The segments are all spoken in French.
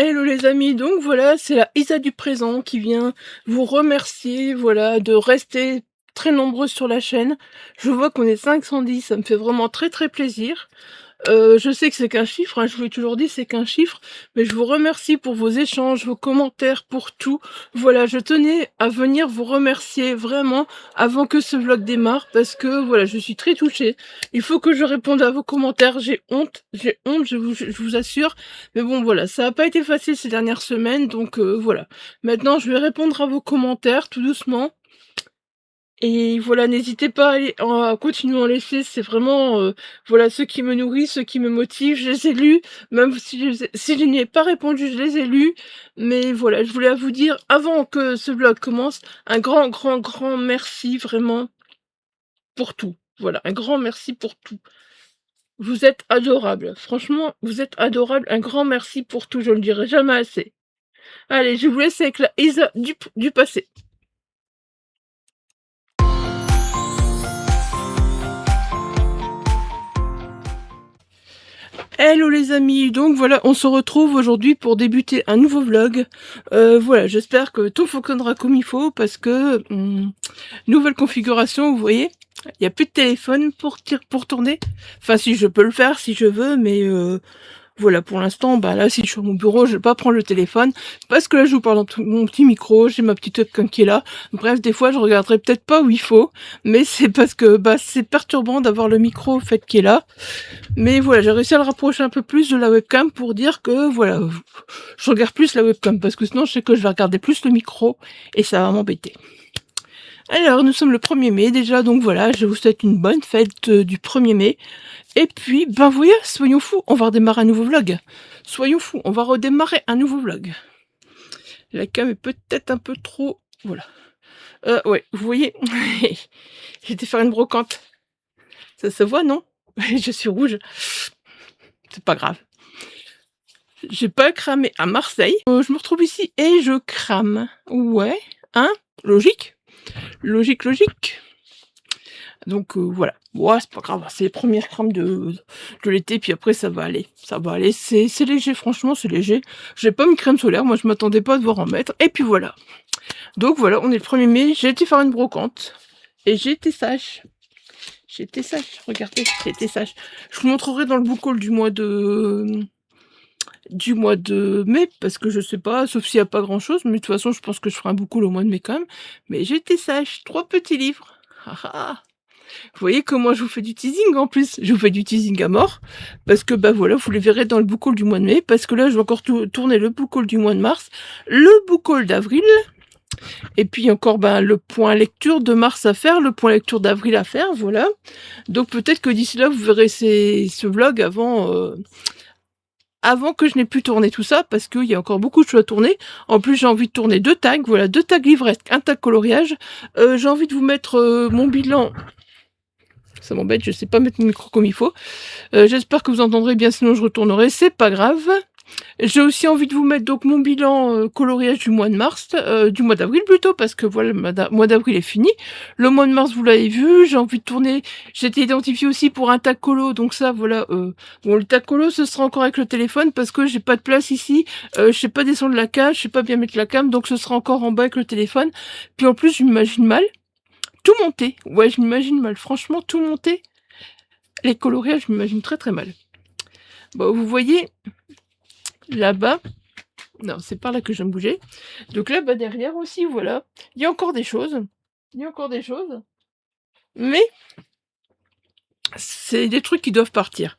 Hello les amis, donc voilà, c'est la Isa du présent qui vient vous remercier, voilà, de rester très nombreux sur la chaîne. Je vois qu'on est 510, ça me fait vraiment très très plaisir. Je sais que c'est qu'un chiffre, hein, je vous l'ai toujours dit, c'est qu'un chiffre, mais je vous remercie pour vos échanges, vos commentaires, pour tout. Voilà, je tenais à venir vous remercier vraiment avant que ce vlog démarre, parce que voilà, je suis très touchée. Il faut que je réponde à vos commentaires, j'ai honte, je vous assure. Mais bon, voilà, ça n'a pas été facile ces dernières semaines, donc voilà. Maintenant, je vais répondre à vos commentaires tout doucement. Et voilà, n'hésitez pas à continuer à en laisser, c'est vraiment, voilà, ceux qui me nourrissent, ceux qui me motivent, je les ai lus, même si je n'y ai pas répondu, je les ai lus. Mais voilà, je voulais vous dire, avant que ce vlog commence, un grand, grand, grand merci vraiment pour tout. Voilà, un grand merci pour tout. Vous êtes adorables, franchement, vous êtes adorables, un grand merci pour tout, je ne le dirai jamais assez. Allez, je vous laisse avec la Isa du passé. Hello les amis, donc voilà, on se retrouve aujourd'hui pour débuter un nouveau vlog. Voilà, j'espère que tout fonctionnera comme il faut parce que nouvelle configuration, vous voyez, il n'y a plus de téléphone pour tourner. Enfin si, je peux le faire si je veux, mais voilà, pour l'instant, bah là, si je suis à mon bureau, je vais pas prendre le téléphone, parce que là, je vous parle dans mon petit micro, j'ai ma petite webcam qui est là. Bref, des fois, je regarderai peut-être pas où il faut, mais c'est parce que bah c'est perturbant d'avoir le micro au fait qui est là. Mais voilà, j'ai réussi à le rapprocher un peu plus de la webcam pour dire que voilà, je regarde plus la webcam, parce que sinon, je sais que je vais regarder plus le micro, et ça va m'embêter. Alors, nous sommes le 1er mai déjà, donc voilà, je vous souhaite une bonne fête du 1er mai. Et puis, ben voyez, soyons fous, on va redémarrer un nouveau vlog. Soyons fous, on va redémarrer un nouveau vlog. La cam est peut-être un peu trop... Voilà. Ouais, vous voyez, j'étais faire une brocante. Ça se voit, non? Je suis rouge. C'est pas grave. J'ai pas cramé à Marseille. Je me retrouve ici et je crame. Ouais, hein? Logique. Logique, logique. Donc voilà, ouais, c'est pas grave, c'est les premières crames de l'été, puis après ça va aller, c'est léger, franchement c'est léger. J'ai pas mis crème solaire, moi je m'attendais pas à devoir en mettre, et puis voilà. Donc voilà, on est le 1er mai, j'ai été faire une brocante, et j'ai été sage. J'ai été sage, regardez, j'ai été sage. Je vous montrerai dans le book haul du mois de mai, parce que je sais pas, sauf s'il y a pas grand chose, mais de toute façon je pense que je ferai un book haul au mois de mai quand même. Mais j'ai été sage, 3 petits livres. Ah ah. Vous voyez comment je vous fais du teasing en plus, je vous fais du teasing à mort, parce que bah voilà, vous les verrez dans le book haul du mois de mai, parce que là je vais encore tourner le book haul du mois de mars, le book haul d'avril, et puis encore ben, le point lecture de mars à faire, le point lecture d'avril à faire, voilà. Donc peut-être que d'ici là vous verrez ce vlog avant que je n'ai pu tourner tout ça, parce qu'il y a encore beaucoup de choses à tourner. En plus, j'ai envie de tourner 2 tags, voilà, 2 tags livresques, un tag coloriage. J'ai envie de vous mettre mon bilan. Ça m'embête, je sais pas mettre mon micro comme il faut. J'espère que vous entendrez bien, sinon je retournerai, c'est pas grave. J'ai aussi envie de vous mettre donc mon bilan coloriage du mois de mars, du mois d'avril plutôt, parce que voilà, le mois d'avril est fini. Le mois de mars, vous l'avez vu, j'ai envie de tourner, j'ai été identifiée aussi pour un tag colo, donc ça, voilà. Bon, le tag colo, ce sera encore avec le téléphone, parce que j'ai pas de place ici, je sais pas descendre la cam, je sais pas bien mettre la cam, donc ce sera encore en bas avec le téléphone. Puis en plus, je m'imagine mal. Tout monter, ouais, je m'imagine mal, franchement, tout monter. Les coloriages, je m'imagine très très mal. Bon, vous voyez, là-bas, non, c'est par là que je vais me bouger. Donc là-bas derrière aussi, voilà, il y a encore des choses. Il y a encore des choses. Mais, c'est des trucs qui doivent partir.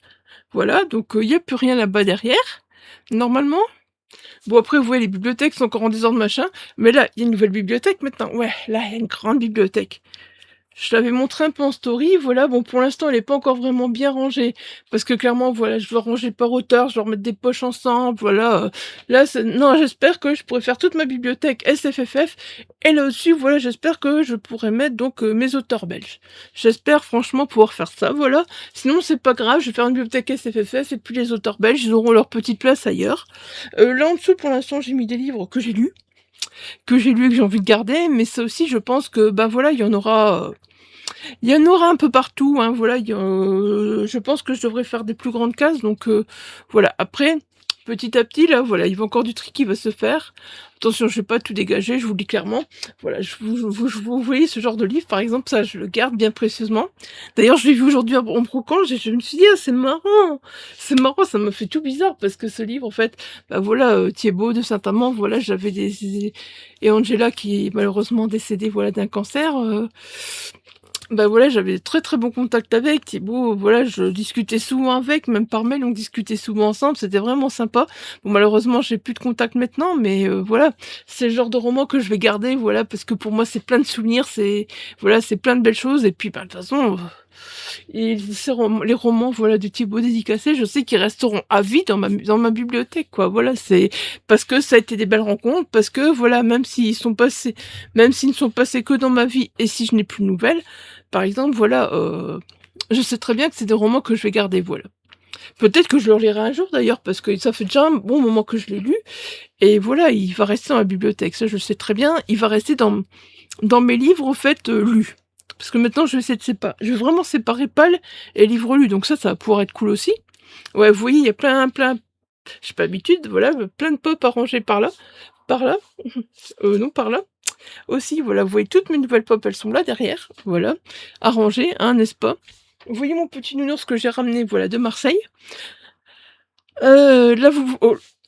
Voilà, donc il n'y a plus rien là-bas derrière, normalement. Bon, après, vous voyez, les bibliothèques sont encore en désordre, machin. Mais là, il y a une nouvelle bibliothèque maintenant. Ouais, là, il y a une grande bibliothèque. Je l'avais montré un peu en story, voilà, bon pour l'instant elle est pas encore vraiment bien rangée, parce que clairement voilà, je dois ranger par hauteur, je dois remettre des poches ensemble, voilà, là, non, j'espère que je pourrai faire toute ma bibliothèque SFFF, et là dessus voilà, j'espère que je pourrai mettre donc mes auteurs belges. J'espère franchement pouvoir faire ça, voilà, sinon c'est pas grave, je vais faire une bibliothèque SFFF, et puis les auteurs belges, ils auront leur petite place ailleurs. Là en dessous, pour l'instant, j'ai mis des livres que j'ai lus, et que j'ai envie de garder, mais ça aussi, je pense que, bah voilà, il y en aura un peu partout, hein, voilà, je pense que je devrais faire des plus grandes cases, donc voilà. Après, petit à petit, là, voilà, il y a encore du tri qui va se faire. Attention, je vais pas tout dégager, je vous le dis clairement. Voilà, vous voyez ce genre de livre, par exemple, ça, je le garde bien précieusement. D'ailleurs, je l'ai vu aujourd'hui en brocante, je me suis dit: «Ah, c'est marrant, ça m'a fait tout bizarre» parce que ce livre, en fait, bah, voilà, Thiébaut de Saint-Amand, voilà, j'avais des et Angela qui est malheureusement décédée, voilà, d'un cancer, bah, voilà, j'avais très, très bon contact avec Thibaut, voilà, je discutais souvent avec, même par mail, on discutait souvent ensemble, c'était vraiment sympa. Bon, malheureusement, j'ai plus de contact maintenant, mais voilà, c'est le genre de roman que je vais garder, voilà, parce que pour moi, c'est plein de souvenirs, c'est voilà, c'est plein de belles choses et puis, bah, de toute façon, et les romans, voilà, de Thibaut dédicacés, je sais qu'ils resteront à vie dans ma bibliothèque, quoi. Voilà, c'est parce que ça a été des belles rencontres, parce que, voilà, même s'ils ne sont passés que dans ma vie et si je n'ai plus de nouvelles, par exemple, voilà, je sais très bien que c'est des romans que je vais garder, voilà. Peut-être que je le relirai un jour d'ailleurs, parce que ça fait déjà un bon moment que je l'ai lu et voilà, il va rester dans la bibliothèque, ça je le sais très bien. Il va rester dans mes livres, au fait, lus. Parce que maintenant je vais essayer de je vais vraiment séparer pâle et livres lus, donc ça va pouvoir être cool aussi. Ouais, vous voyez, il y a plein j'ai pas l'habitude, voilà, plein de pop arrangés par là, non, par là. Aussi, voilà, vous voyez toutes mes nouvelles pop, elles sont là derrière, voilà, arrangées, hein, n'est-ce pas? Vous voyez mon petit nounours que j'ai ramené, voilà, de Marseille. Là,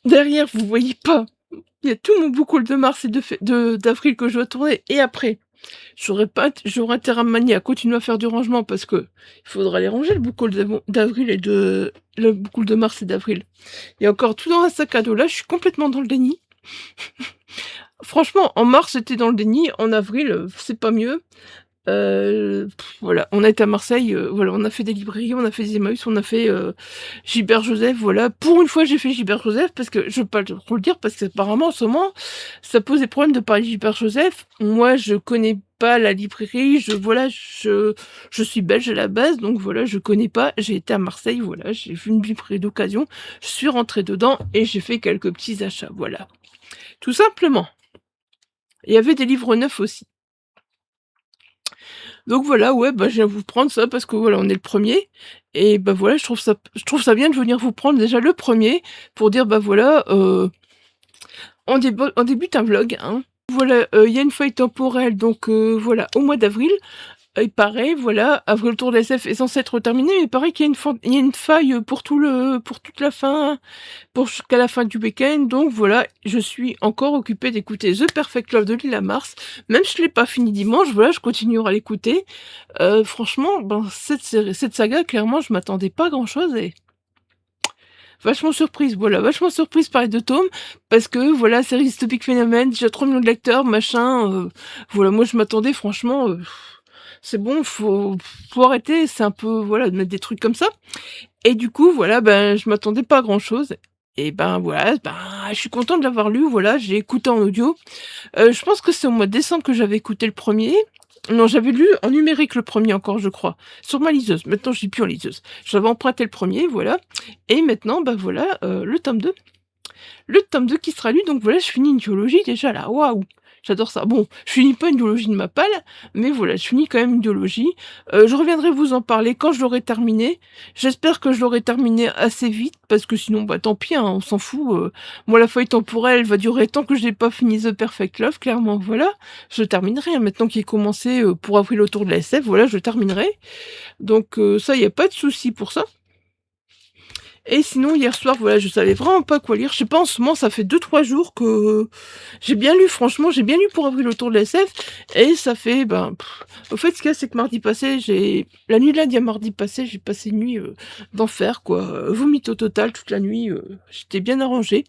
derrière, vous voyez pas, il y a tout mon book haul de mars et d'avril que je dois tourner et après, j'aurais intérêt à me manier à continuer à faire du rangement parce que il faudra les ranger, le book haul d'avril le book haul de mars et d'avril. Il y a encore tout dans un sac à dos. Là, je suis complètement dans le déni. Franchement, en mars, j'étais dans le déni. En avril, c'est pas mieux. Voilà, on a été à Marseille, voilà, on a fait des librairies, on a fait des Emmaüs, on a fait, Gilbert Joseph, voilà. Pour une fois, j'ai fait Gilbert Joseph parce que je veux pas trop le dire parce qu'apparemment, en ce moment, ça pose des problèmes de parler de Gilbert Joseph. Moi, je connais pas la librairie, je suis belge à la base, donc voilà, je connais pas. J'ai été à Marseille, voilà, j'ai vu une librairie d'occasion, je suis rentrée dedans et j'ai fait quelques petits achats, voilà. Tout simplement. Il y avait des livres neufs aussi. Donc voilà, ouais, bah, je viens vous prendre ça parce que voilà, on est le premier et bah, voilà, je trouve ça bien de venir vous prendre déjà le premier pour dire, bah, voilà, on débute un vlog, hein. Voilà, il y a une feuille temporelle donc voilà, au mois d'avril. Il paraît, voilà, Avril Tour de la SF est censé être terminé, mais il paraît qu'il y a une faille, pour toute la fin, pour jusqu'à la fin du week-end. Donc voilà, je suis encore occupée d'écouter The Perfect Love de Lila Mars. Même si je l'ai pas fini dimanche, voilà, je continuerai à l'écouter. Franchement, ben, cette saga, clairement, je m'attendais pas à grand-chose et vachement surprise, voilà, vachement surprise par les 2 tomes parce que, voilà, série dystopique phénomène, déjà 3 millions de lecteurs, machin, voilà, moi je m'attendais franchement, c'est bon, faut arrêter, c'est un peu, voilà, de mettre des trucs comme ça et du coup, voilà, ben, je m'attendais pas à grand chose et ben, voilà, ben, je suis contente de l'avoir lu, voilà, j'ai écouté en audio. Je pense que c'est au mois de décembre que j'avais écouté le premier. Non, j'avais lu en numérique le premier encore, je crois, sur ma liseuse. Maintenant, je lis plus en liseuse. J'avais emprunté le premier, voilà et maintenant, bah, voilà, le tome 2. Le tome 2 qui sera lu, donc voilà, je finis une duologie déjà là, waouh! J'adore ça. Bon, je finis pas une duologie de Mappal, mais voilà, je finis quand même une duologie. Je reviendrai vous en parler quand je l'aurai terminé. J'espère que je l'aurai terminé assez vite, parce que sinon, bah tant pis, hein, on s'en fout. Moi, la feuille temporelle va durer tant que je n'ai pas fini The Perfect Love, clairement, voilà. Je terminerai, hein, maintenant qu'il est commencé pour Avril autour de la SF, voilà, je terminerai. Donc ça, il y a pas de souci pour ça. Et sinon, hier soir, voilà, je savais vraiment pas quoi lire. Je sais pas, en ce moment, ça fait 2 3 jours que j'ai bien lu, franchement, j'ai bien lu pour Avril autour de la SF. Et ça fait, ben, au fait, ce qu'il y a, c'est que mardi passé, la nuit de lundi à mardi passé, j'ai passé une nuit d'enfer, quoi. Vomito total toute la nuit, j'étais bien arrangée.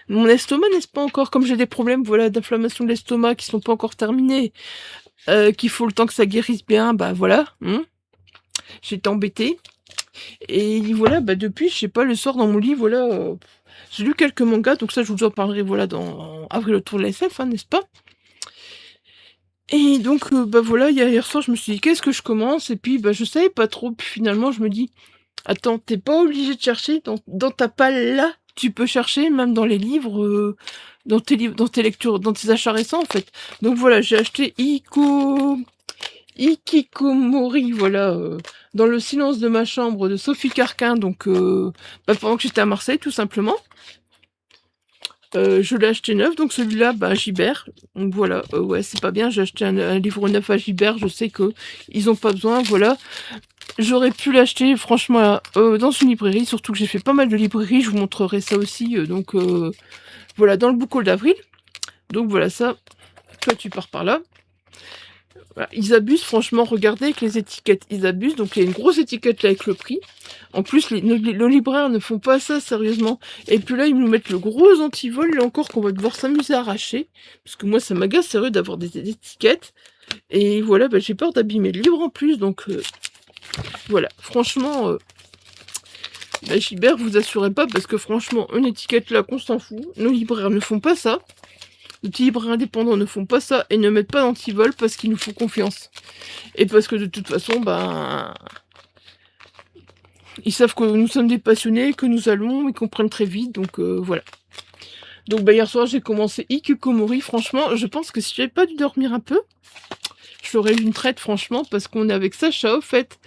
Mon estomac, n'est-ce pas encore, comme j'ai des problèmes, voilà, d'inflammation de l'estomac qui sont pas encore terminés, qu'il faut le temps que ça guérisse bien, bah voilà, j'étais embêtée. Et voilà, bah depuis, je sais pas, le soir dans mon lit, voilà, j'ai lu quelques mangas, donc ça je vous en parlerai, voilà, dans Avril autour de la SF, hein, n'est-ce pas? Et donc, bah voilà, hier soir, je me suis dit: «Qu'est-ce que je commence?» Et puis, bah, je savais pas trop, puis finalement, je me dis: «Attends, tu pas obligé de chercher dans ta palle là, tu peux chercher même dans les livres, dans tes lectures, dans tes achats récents, en fait». Donc voilà, j'ai acheté Hikikomori, voilà, dans le silence de ma chambre de Sophie Carquin, donc bah, pendant que j'étais à Marseille, tout simplement. Je l'ai acheté neuf, donc celui-là, bah, Gibert. Donc voilà, ouais, c'est pas bien, j'ai acheté un livre neuf à Gibert, je sais que ils ont pas besoin, voilà. J'aurais pu l'acheter franchement dans une librairie, surtout que j'ai fait pas mal de librairies, je vous montrerai ça aussi, donc voilà, dans le book haul d'avril. Donc voilà ça, toi tu pars par là. Voilà. Ils abusent, franchement, regardez avec les étiquettes, ils abusent, donc il y a une grosse étiquette là avec le prix. En plus, nos libraires ne font pas ça, sérieusement. Et puis là, ils nous mettent le gros antivol, là encore, qu'on va devoir s'amuser à arracher. Parce que moi, ça m'agace, sérieux, d'avoir des étiquettes. Et voilà, bah, j'ai peur d'abîmer le livre en plus, donc voilà. Franchement, bah, Gilbert, vous assurez pas, parce que franchement, une étiquette là, qu'on s'en fout. Nos libraires ne font pas ça. Les petits libraires indépendants ne font pas ça et ne mettent pas d'antivol parce qu'ils nous font confiance. Et parce que de toute façon, ben... ils savent que nous sommes des passionnés, que nous allons, ils comprennent très vite, donc voilà. Donc bah, hier soir, j'ai commencé Hikikomori, franchement, je pense que si j'avais pas dû dormir un peu, je l'aurais eu une traite, franchement, parce qu'on est avec Sacha, au fait.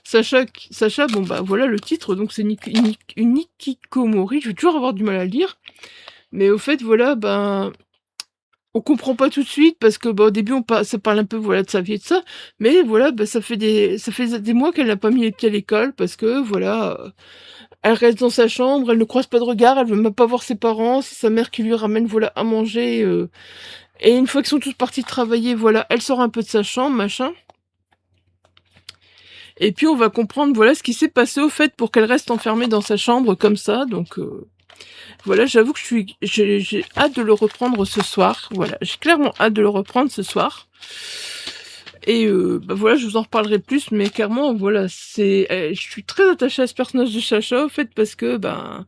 Sacha, bon bah voilà le titre, donc c'est une Hikikomori, je vais toujours avoir du mal à le lire. Mais au fait, voilà, ben... on comprend pas tout de suite parce que bah, au début ça parle un peu voilà de sa vie et de ça, mais voilà bah, ça fait des mois qu'elle n'a pas mis les pieds à l'école parce que voilà elle reste dans sa chambre, elle ne croise pas de regard, elle veut même pas voir ses parents, c'est sa mère qui lui ramène voilà à manger et une fois qu'ils sont tous partis travailler voilà elle sort un peu de sa chambre machin. Et puis on va comprendre voilà ce qui s'est passé au fait pour qu'elle reste enfermée dans sa chambre comme ça, donc voilà, j'avoue que j'ai hâte de le reprendre ce soir. Voilà, j'ai clairement hâte de le reprendre ce soir. Et bah voilà, je vous en reparlerai plus, mais clairement, voilà, je suis très attachée à ce personnage de Chacha, au fait, parce que, ben,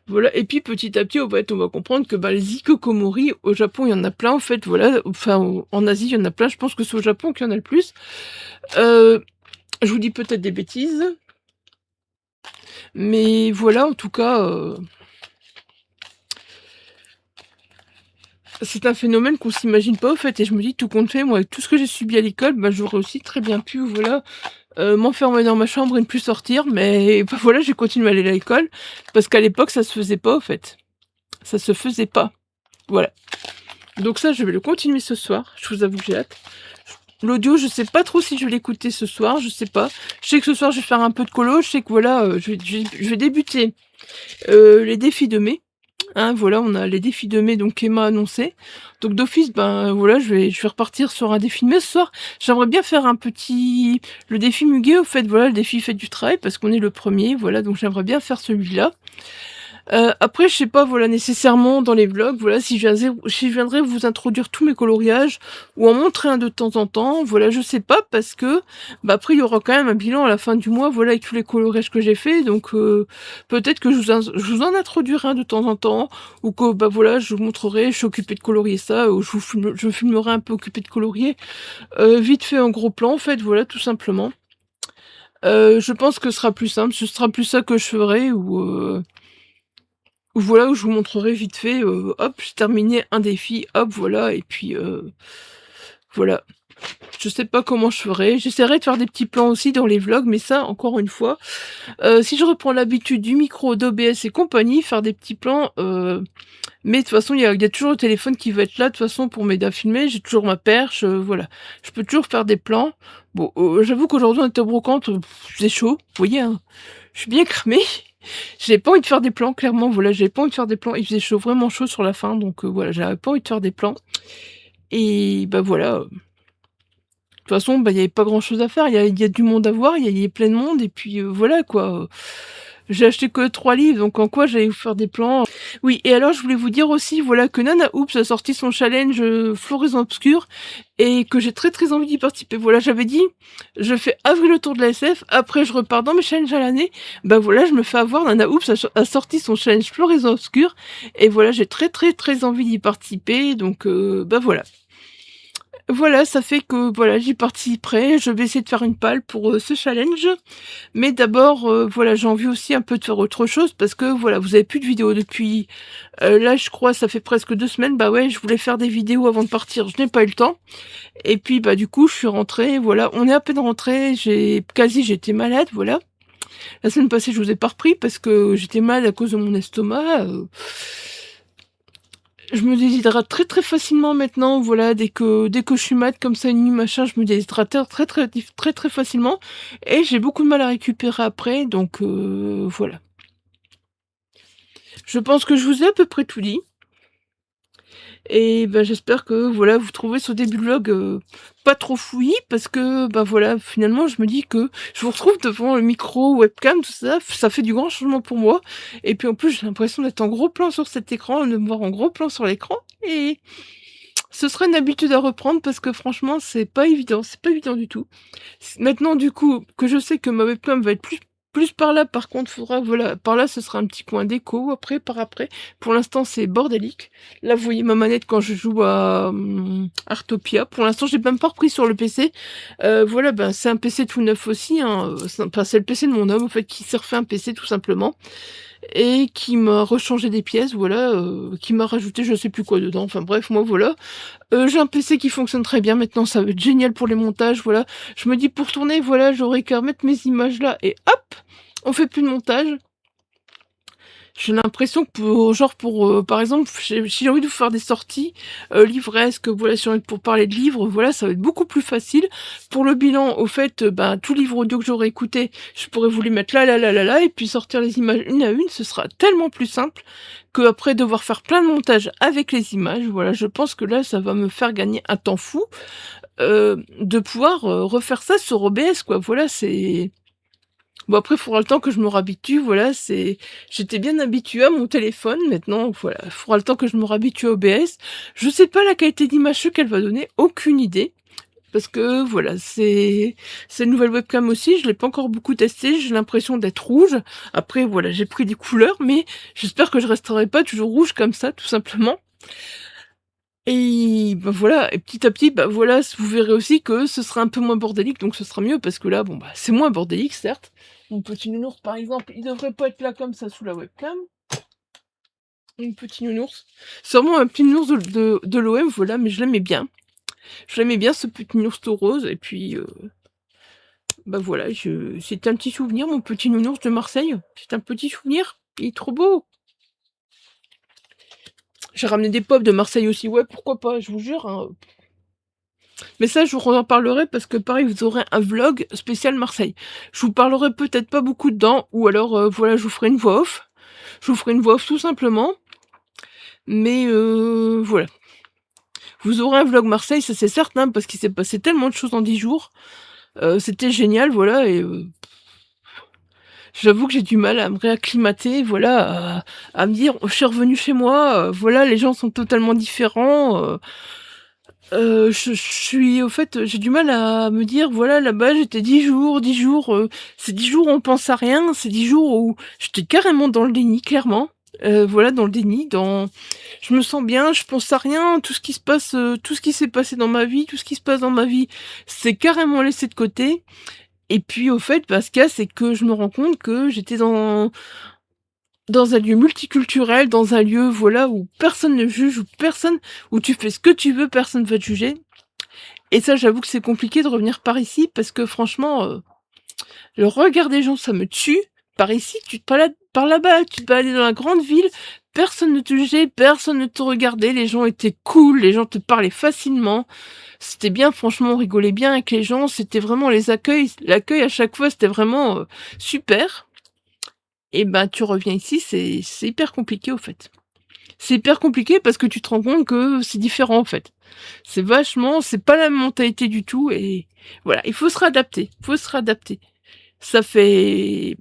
voilà, et puis petit à petit, au fait, on va comprendre que, ben, les Hikikomori, au Japon, il y en a plein, en fait, voilà, enfin, en Asie, il y en a plein, je pense que c'est au Japon qu'il y en a le plus. Je vous dis peut-être des bêtises, mais voilà, en tout cas... c'est un phénomène qu'on s'imagine pas, au fait, et je me dis, tout compte fait, moi, avec tout ce que j'ai subi à l'école, bah, j'aurais aussi très bien pu, voilà, m'enfermer dans ma chambre et ne plus sortir, mais bah, voilà, j'ai continué à aller à l'école, parce qu'à l'époque, ça se faisait pas, au fait. Ça se faisait pas. Voilà. Donc ça, je vais le continuer ce soir, je vous avoue que j'ai hâte. L'audio, je sais pas trop si je vais l'écouter ce soir, je sais pas. Je sais que ce soir, je vais faire un peu de colo, je sais que voilà, je vais débuter les défis de mai. Hein, voilà, on a les défis de mai, donc Emma a annoncé. Donc d'office, ben voilà, je vais repartir sur un défi de mai ce soir. J'aimerais bien faire le défi Muguet, au fait, voilà, le défi fait du travail, parce qu'on est le premier, voilà, donc j'aimerais bien faire celui-là. Après, je sais pas, voilà, nécessairement dans les vlogs, voilà, si je viendrais vous introduire tous mes coloriages, ou en montrer un de temps en temps, voilà, je sais pas, parce que, bah après, il y aura quand même un bilan à la fin du mois, voilà, avec tous les coloriages que j'ai fait, donc peut-être que je vous en introduirai un de temps en temps, ou que, bah voilà, je vous montrerai, je suis occupée de colorier ça, ou je filmerai un peu occupée de colorier, vite fait en gros plan, en fait, voilà, tout simplement. Je pense que ce sera plus simple, ce sera plus ça que je ferai, ou voilà, où je vous montrerai vite fait, hop, j'ai terminé un défi, hop, voilà, et puis voilà. Je sais pas comment je ferai. J'essaierai de faire des petits plans aussi dans les vlogs, mais ça, encore une fois, si je reprends l'habitude du micro, d'OBS et compagnie, faire des petits plans, mais de toute façon, il y a toujours le téléphone qui va être là, de toute façon, pour m'aider à filmer, j'ai toujours ma perche, voilà. Je peux toujours faire des plans. Bon, j'avoue qu'aujourd'hui, on était au brocante, c'est chaud, vous voyez, hein. Je suis bien cramée. J'ai pas envie de faire des plans, clairement, voilà, j'avais pas envie de faire des plans. Il faisait chaud, vraiment chaud sur la fin, donc voilà, j'avais pas envie de faire des plans. Et bah voilà. De toute façon, bah il y avait pas grand chose à faire, il y a du monde à voir, il y a plein de monde, et puis voilà quoi. J'ai acheté que 3 livres, donc en quoi j'allais vous faire des plans. Oui, et alors je voulais vous dire aussi, voilà, que Nana Oops a sorti son challenge Floraison Obscure, et que j'ai très très envie d'y participer. Voilà, j'avais dit, je fais avril le tour de la SF, après je repars dans mes challenges à l'année, bah voilà, je me fais avoir, Nana Oops a sorti son challenge Floraison Obscure, et voilà, j'ai très très très envie d'y participer, donc bah voilà. Voilà, ça fait que voilà, j'y participerai, je vais essayer de faire une palle pour ce challenge. Mais d'abord, voilà, j'ai envie aussi un peu de faire autre chose parce que voilà, vous avez plus de vidéos depuis là, je crois, ça fait presque 2 semaines. Bah ouais, je voulais faire des vidéos avant de partir, je n'ai pas eu le temps. Et puis bah du coup, je suis rentrée, voilà, on est à peine rentré, j'étais malade, voilà. La semaine passée, je vous ai pas repris parce que j'étais malade à cause de mon estomac. Je me déshydrate très, très facilement maintenant, voilà, dès que je suis mat comme ça une nuit machin, je me déshydrate très, très facilement et j'ai beaucoup de mal à récupérer après donc voilà. Je pense que je vous ai à peu près tout dit et bah, j'espère que, voilà, vous trouvez ce début de vlog, pas trop fouillis parce que, bah, voilà, finalement, je me dis que je vous retrouve devant le micro, webcam, tout ça, ça fait du grand changement pour moi et puis, en plus, j'ai l'impression d'être en gros plan sur cet écran, de me voir en gros plan sur l'écran et ce serait une habitude à reprendre parce que franchement, c'est pas évident du tout. Maintenant, du coup, que je sais que ma webcam va être plus par là, par contre, faudra, voilà, par là, ce sera un petit coin déco après, par après. Pour l'instant, c'est bordélique. Là, vous voyez ma manette quand je joue à Artopia. Pour l'instant, j'ai même pas repris sur le PC. Voilà, ben, c'est un PC tout neuf aussi, hein. C'est le PC de mon homme, en fait, qui s'est refait un PC, tout simplement et qui m'a rechangé des pièces, voilà, qui m'a rajouté je sais plus quoi dedans, enfin bref, moi voilà. J'ai un PC qui fonctionne très bien maintenant, ça va être génial pour les montages, voilà. Je me dis pour tourner, voilà, j'aurais qu'à mettre mes images là et hop, on fait plus de montage. J'ai l'impression que par exemple, si j'ai envie de vous faire des sorties livresques, voilà, si j'ai envie pour parler de livres, voilà, ça va être beaucoup plus facile. Pour le bilan, au fait, ben, tout livre audio que j'aurais écouté, je pourrais vous les mettre là, et puis sortir les images une à une, ce sera tellement plus simple que après devoir faire plein de montages avec les images. Voilà, je pense que là, ça va me faire gagner un temps fou de pouvoir refaire ça sur OBS, quoi. Voilà, c'est... Bon après, il faudra le temps que je me réhabitue, voilà, j'étais bien habituée à mon téléphone, maintenant, voilà, il faudra le temps que je me réhabitue à OBS. Je sais pas la qualité d'image qu'elle va donner, aucune idée, parce que, voilà, c'est une nouvelle webcam aussi, je l'ai pas encore beaucoup testé, j'ai l'impression d'être rouge. Après, voilà, j'ai pris des couleurs, mais j'espère que je resterai pas toujours rouge comme ça, tout simplement. Et bah voilà, et petit à petit, bah voilà, vous verrez aussi que ce sera un peu moins bordélique, donc ce sera mieux parce que là, bon bah c'est moins bordélique, certes. Mon petit nounours, par exemple, il devrait pas être là comme ça sous la webcam. Mon petit nounours. C'est vraiment un petit nounours de l'OM, voilà, mais je l'aimais bien. Je l'aimais bien, ce petit nounours tout rose, et puis bah voilà, c'est un petit souvenir, mon petit nounours de Marseille. C'est un petit souvenir, il est trop beau. J'ai ramené des pop de Marseille aussi, ouais, pourquoi pas, je vous jure, hein. Mais ça, je vous en parlerai parce que pareil, vous aurez un vlog spécial Marseille. Je vous parlerai peut-être pas beaucoup dedans, ou alors, voilà, je vous ferai une voix off. Je vous ferai une voix off tout simplement. Mais voilà. Vous aurez un vlog Marseille, ça c'est certain, parce qu'il s'est passé tellement de choses en 10 jours. C'était génial, voilà, et j'avoue que j'ai du mal à me réacclimater, voilà, à me dire: «Oh, je suis revenue chez moi, voilà, les gens sont totalement différents, je suis au fait, j'ai du mal à me dire: «Voilà, là-bas, j'étais 10 jours, c'est 10 jours où on pense à rien, c'est 10 jours où j'étais carrément dans le déni, clairement». Voilà, dans le déni, je me sens bien, je pense à rien, tout ce qui se passe, tout ce qui s'est passé dans ma vie, tout ce qui se passe dans ma vie, c'est carrément laissé de côté et puis, au fait, bah, ce qu'il y a, c'est que je me rends compte que j'étais dans un lieu multiculturel, dans un lieu, voilà, où personne ne juge, où tu fais ce que tu veux, personne va te juger. Et ça, j'avoue que c'est compliqué de revenir par ici parce que franchement, le regard des gens, ça me tue. Par ici, tu te balades par là-bas, tu te baladais dans la grande ville, personne ne te jugeait, personne ne te regardait, les gens étaient cool, les gens te parlaient facilement. C'était bien, franchement, on rigolait bien avec les gens, c'était vraiment l'accueil à chaque fois, c'était vraiment super. Et ben, tu reviens ici, c'est hyper compliqué, au fait. C'est hyper compliqué parce que tu te rends compte que c'est différent, en fait. C'est pas la même mentalité du tout et voilà, il faut se réadapter, faut se réadapter. Ça fait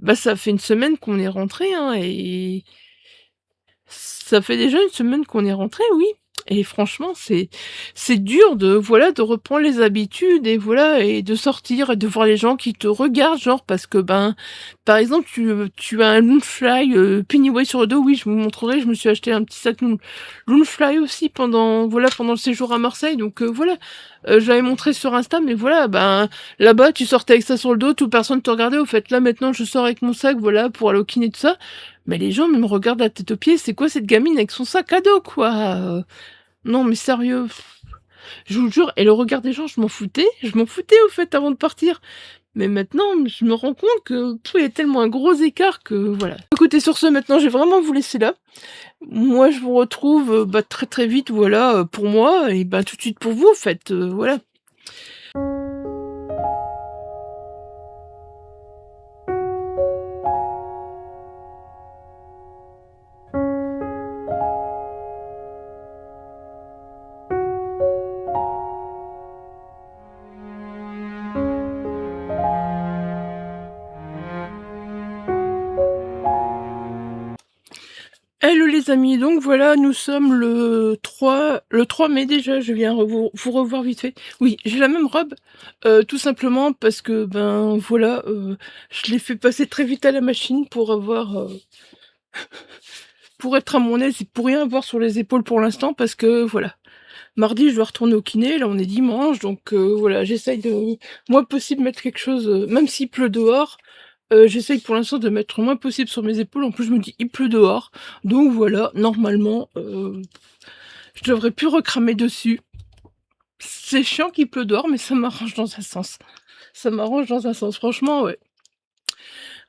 une semaine qu'on est rentré, hein, et ça fait déjà une semaine qu'on est rentré, oui. Et franchement, c'est dur de reprendre les habitudes et voilà, et de sortir et de voir les gens qui te regardent, genre parce que ben, par exemple, tu as un Loonfly Pennywise sur le dos, oui, je vous montrerai, je me suis acheté un petit sac Loonfly aussi pendant le séjour à Marseille, donc voilà. Je l'avais montré sur Insta, mais voilà, ben là-bas, tu sortais avec ça sur le dos, toute personne te regardait. Au fait, là maintenant, je sors avec mon sac, voilà, pour aller au kiné tout ça. Mais les gens me regardent la tête aux pieds. C'est quoi cette gamine avec son sac à dos, quoi? Non, mais sérieux, je vous le jure. Et le regard des gens, je m'en foutais au fait avant de partir. Mais maintenant, je me rends compte que il y a tellement un gros écart que voilà. Écoutez, sur ce, maintenant, je vais vraiment vous laisser là. Moi, je vous retrouve, bah, très, très vite, voilà, pour moi et bah, tout de suite pour vous, en fait, voilà. Hello les amis, donc voilà, nous sommes le 3 mai déjà, je viens vous revoir vite fait. Oui, j'ai la même robe, tout simplement parce que, ben, voilà, je l'ai fait passer très vite à la machine pour avoir, pour être à mon aise et pour rien avoir sur les épaules pour l'instant parce que, voilà. Mardi, je dois retourner au kiné, là on est dimanche, donc voilà, j'essaye de moins possible mettre quelque chose, même s'il pleut dehors, j'essaye pour l'instant de mettre le moins possible sur mes épaules. En plus, je me dis: «Il pleut dehors», donc voilà, normalement, je devrais plus recramer dessus. C'est chiant qu'il pleut dehors, mais ça m'arrange dans un sens. Ça m'arrange dans un sens, franchement, ouais.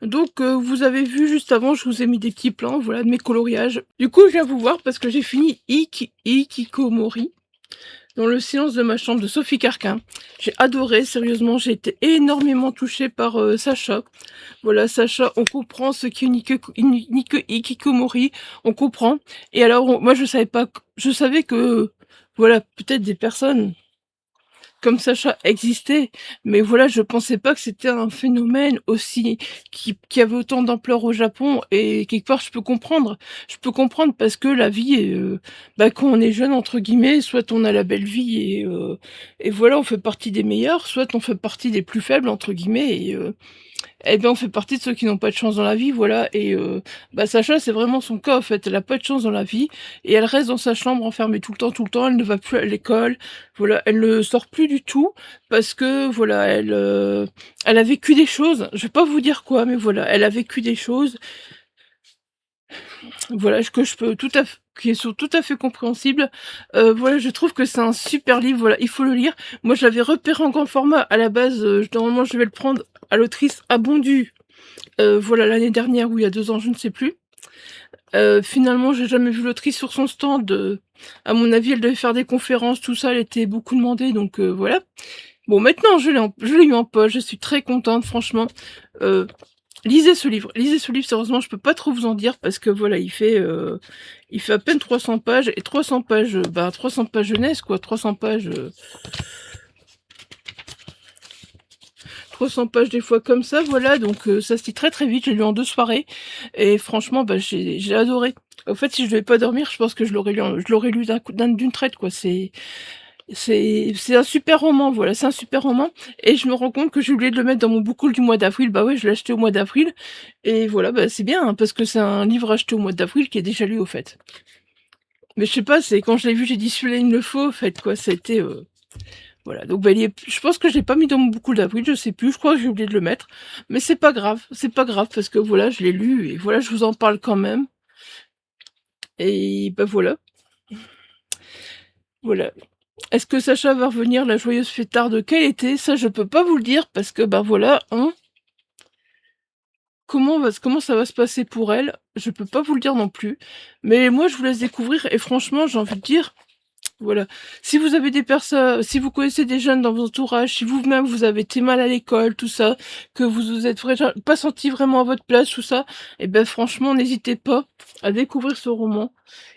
Donc vous avez vu juste avant, je vous ai mis des petits plans, voilà, de mes coloriages. Du coup, je viens vous voir parce que j'ai fini Hikikomori. Dans le silence de ma chambre de Sophie Carquin. J'ai adoré, sérieusement, j'ai été énormément touchée par Sacha. Voilà, Sacha, on comprend ce qu'est une hikikomori, on comprend. Et alors, moi, je savais pas, je savais que, voilà, peut-être des personnes comme Sacha existait, mais voilà, je pensais pas que c'était un phénomène aussi qui avait autant d'ampleur au Japon et quelque part je peux comprendre. Je peux comprendre parce que la vie est, bah, quand on est jeune entre guillemets, soit on a la belle vie et voilà, on fait partie des meilleurs, soit on fait partie des plus faibles entre guillemets et ben, on fait partie de ceux qui n'ont pas de chance dans la vie, voilà. Et bah, Sacha, c'est vraiment son cas, en fait. Elle a pas de chance dans la vie et elle reste dans sa chambre enfermée tout le temps, tout le temps. Elle ne va plus à l'école, voilà. Elle ne sort plus du tout parce que voilà, elle a vécu des choses. Je vais pas vous dire quoi, mais voilà, elle a vécu des choses, voilà, que je peux qui sont tout à fait compréhensibles. Voilà, je trouve que c'est un super livre. Voilà, il faut le lire. Moi, je l'avais repéré en grand format à la base. Normalement, je vais le prendre à l'autrice Abondu. Voilà, l'année dernière ou il y a 2 ans, je ne sais plus. Finalement, j'ai jamais vu l'autrice sur son stand, à mon avis, elle devait faire des conférences, tout ça, elle était beaucoup demandée, donc voilà. Bon, maintenant, je l'ai eu en poche, je suis très contente, franchement. Heu, lisez ce livre, sérieusement, je peux pas trop vous en dire parce que voilà, il fait à peine 300 pages et 300 pages, bah, 300 pages jeunesse, quoi, 300 pages, 300 pages des fois comme ça, voilà, donc ça se lit très très vite, j'ai lu en 2 soirées et franchement, bah, j'ai adoré. En fait, si je devais pas dormir, je pense que je l'aurais lu d'une traite, quoi. C'est un super roman, voilà, c'est un super roman et je me rends compte que j'ai oublié de le mettre dans mon book haul du mois d'avril. Bah, ouais, je l'ai acheté au mois d'avril et voilà, bah, c'est bien, hein, parce que c'est un livre acheté au mois d'avril qui est déjà lu, au fait. Mais je sais pas, c'est quand je l'ai vu, j'ai dit: «Celui-là, il me le faut», au fait, quoi. Ça a été, voilà, donc bah, je pense que je l'ai pas mis dans mon boucle d'avril, je sais plus, je crois que j'ai oublié de le mettre. Mais c'est pas grave parce que voilà, je l'ai lu et voilà, je vous en parle quand même. Et bah voilà, voilà. Est-ce que Sacha va revenir, la joyeuse fêtarde qu'elle était? Ça, je peux pas vous le dire parce que bah voilà, hein. Comment ça va se passer pour elle? Je peux pas vous le dire non plus. Mais moi, je vous laisse découvrir et franchement, j'ai envie de dire, voilà. Si vous avez des personnes, si vous connaissez des jeunes dans votre entourage, si vous-même vous avez été mal à l'école, tout ça, que vous vous êtes pas senti vraiment à votre place, tout ça, et ben franchement, n'hésitez pas à découvrir ce roman.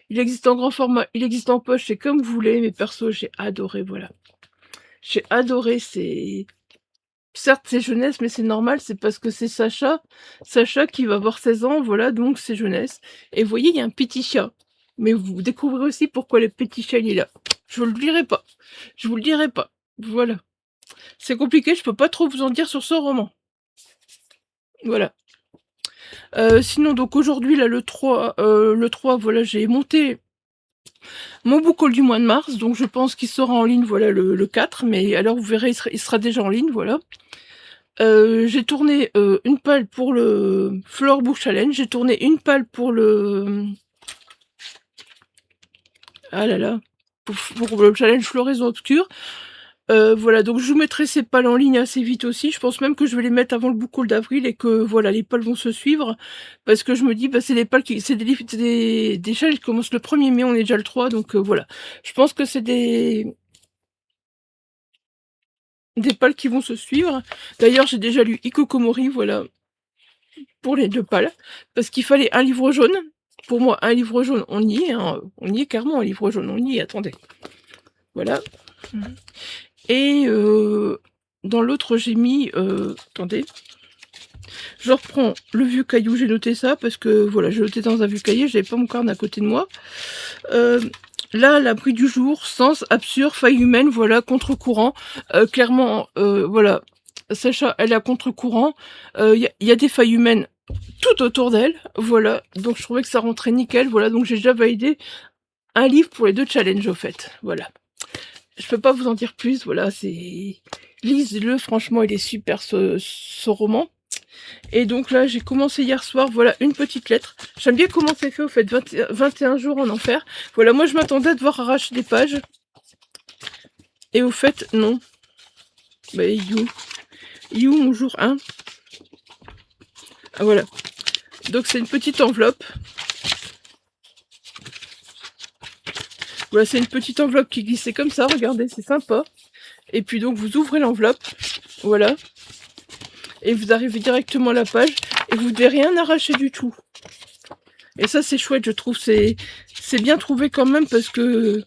Il existe en grand format, il existe en poche, c'est comme vous voulez, mais perso, j'ai adoré, voilà. J'ai adoré, certes, c'est jeunesse, mais c'est normal, c'est parce que c'est Sacha. Sacha qui va avoir 16 ans, voilà, donc c'est jeunesse. Et vous voyez, il y a un petit chat. Mais vous découvrez aussi pourquoi le petit chat, il est là. Je vous le dirai pas. Je vous le dirai pas. Voilà. C'est compliqué, je peux pas trop vous en dire sur ce roman. Voilà. Sinon, donc aujourd'hui, là, le 3, voilà, j'ai monté mon book haul du mois de mars, donc je pense qu'il sera en ligne, voilà, le 4, mais alors vous verrez, il sera déjà en ligne, voilà. J'ai tourné une palle pour le Floor Book Challenge, j'ai tourné une palle pour le... Ah là là, pour le challenge Floraison Obscure. Voilà, donc je vous mettrai ces pales en ligne assez vite aussi. Je pense même que je vais les mettre avant le book haul d'avril et que voilà, les pales vont se suivre. Parce que je me dis, bah, c'est des pales qui. C'est des challenges qui commencent le 1er mai, on est déjà le 3, donc voilà. Je pense que c'est des pales qui vont se suivre. D'ailleurs, j'ai déjà lu Ikokomori, voilà, pour les 2 pales. Parce qu'il fallait un livre jaune. Pour moi, un livre jaune, on y est, hein. On y est carrément, un livre jaune, on y est, attendez. Voilà. Et dans l'autre, j'ai mis... attendez. Je reprends le vieux caillou, j'ai noté ça, parce que voilà, j'ai noté dans un vieux cahier, j'avais pas mon carnet à côté de moi. Là, l'abri du jour, sens absurde, faille humaine, voilà, contre-courant. Clairement, voilà, Sacha, elle est à contre-courant. Il y a des failles humaines tout autour d'elle, voilà. Donc je trouvais que ça rentrait nickel, voilà. Donc j'ai déjà validé un livre pour les 2 challenges, au fait, voilà. Je peux pas vous en dire plus, voilà, c'est... Lisez-le, franchement, il est super, ce roman. Et donc là, j'ai commencé hier soir, voilà, une petite lettre. J'aime bien comment c'est fait, au fait, 21 jours en enfer. Voilà, moi je m'attendais à devoir arracher des pages. Et au fait, non. Bah, you mon jour 1. Ah, voilà. Donc c'est une petite enveloppe. Voilà, c'est une petite enveloppe qui glissait comme ça, regardez, c'est sympa. Et puis donc, vous ouvrez l'enveloppe, voilà. Et vous arrivez directement à la page, et vous ne devez rien arracher du tout. Et ça, c'est chouette, je trouve, c'est bien trouvé quand même, parce que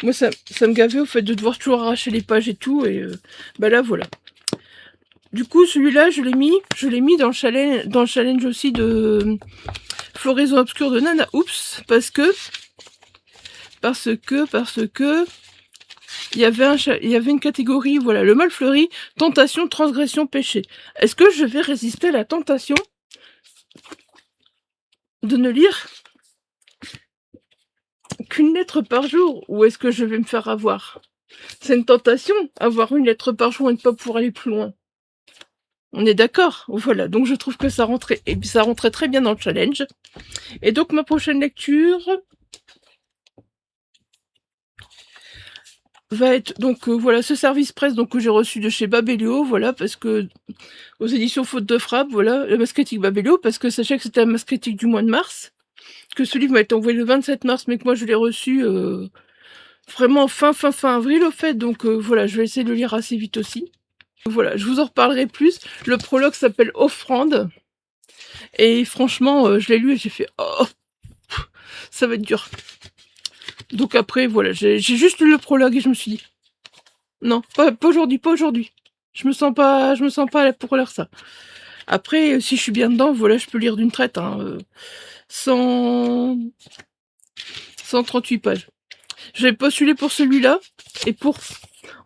moi, ça me gavait au fait de devoir toujours arracher les pages et tout, et bah là, voilà. Du coup, celui-là, je l'ai mis dans le challenge aussi de Floraison Obscure de Nana Oops, parce que il y avait une catégorie, voilà, le mal fleuri, tentation, transgression, péché. Est-ce que je vais résister à la tentation de ne lire qu'une lettre par jour, ou est-ce que je vais me faire avoir? C'est une tentation, avoir une lettre par jour et ne pas pouvoir aller plus loin. On est d'accord? Voilà, donc je trouve que ça rentrait très bien dans le challenge. Et donc ma prochaine lecture va être donc voilà, ce service presse donc que j'ai reçu de chez Babelio, voilà, parce que aux éditions Faute de Frappe, voilà, la masse critique Babelio, parce que sachez que c'était la masse critique du mois de mars, que ce livre m'a été envoyé le 27 mars, mais que moi je l'ai reçu vraiment fin avril au fait, donc voilà, je vais essayer de le lire assez vite aussi. Voilà, je vous en reparlerai plus. Le prologue s'appelle Offrande, et franchement, je l'ai lu et j'ai fait oh, ça va être dur. Donc après, voilà, j'ai juste lu le prologue et je me suis dit non, pas aujourd'hui. Je me sens pas là pour lire ça. Après, si je suis bien dedans, voilà, je peux lire d'une traite, hein, 138 pages. J'avais postulé pour celui-là, et pour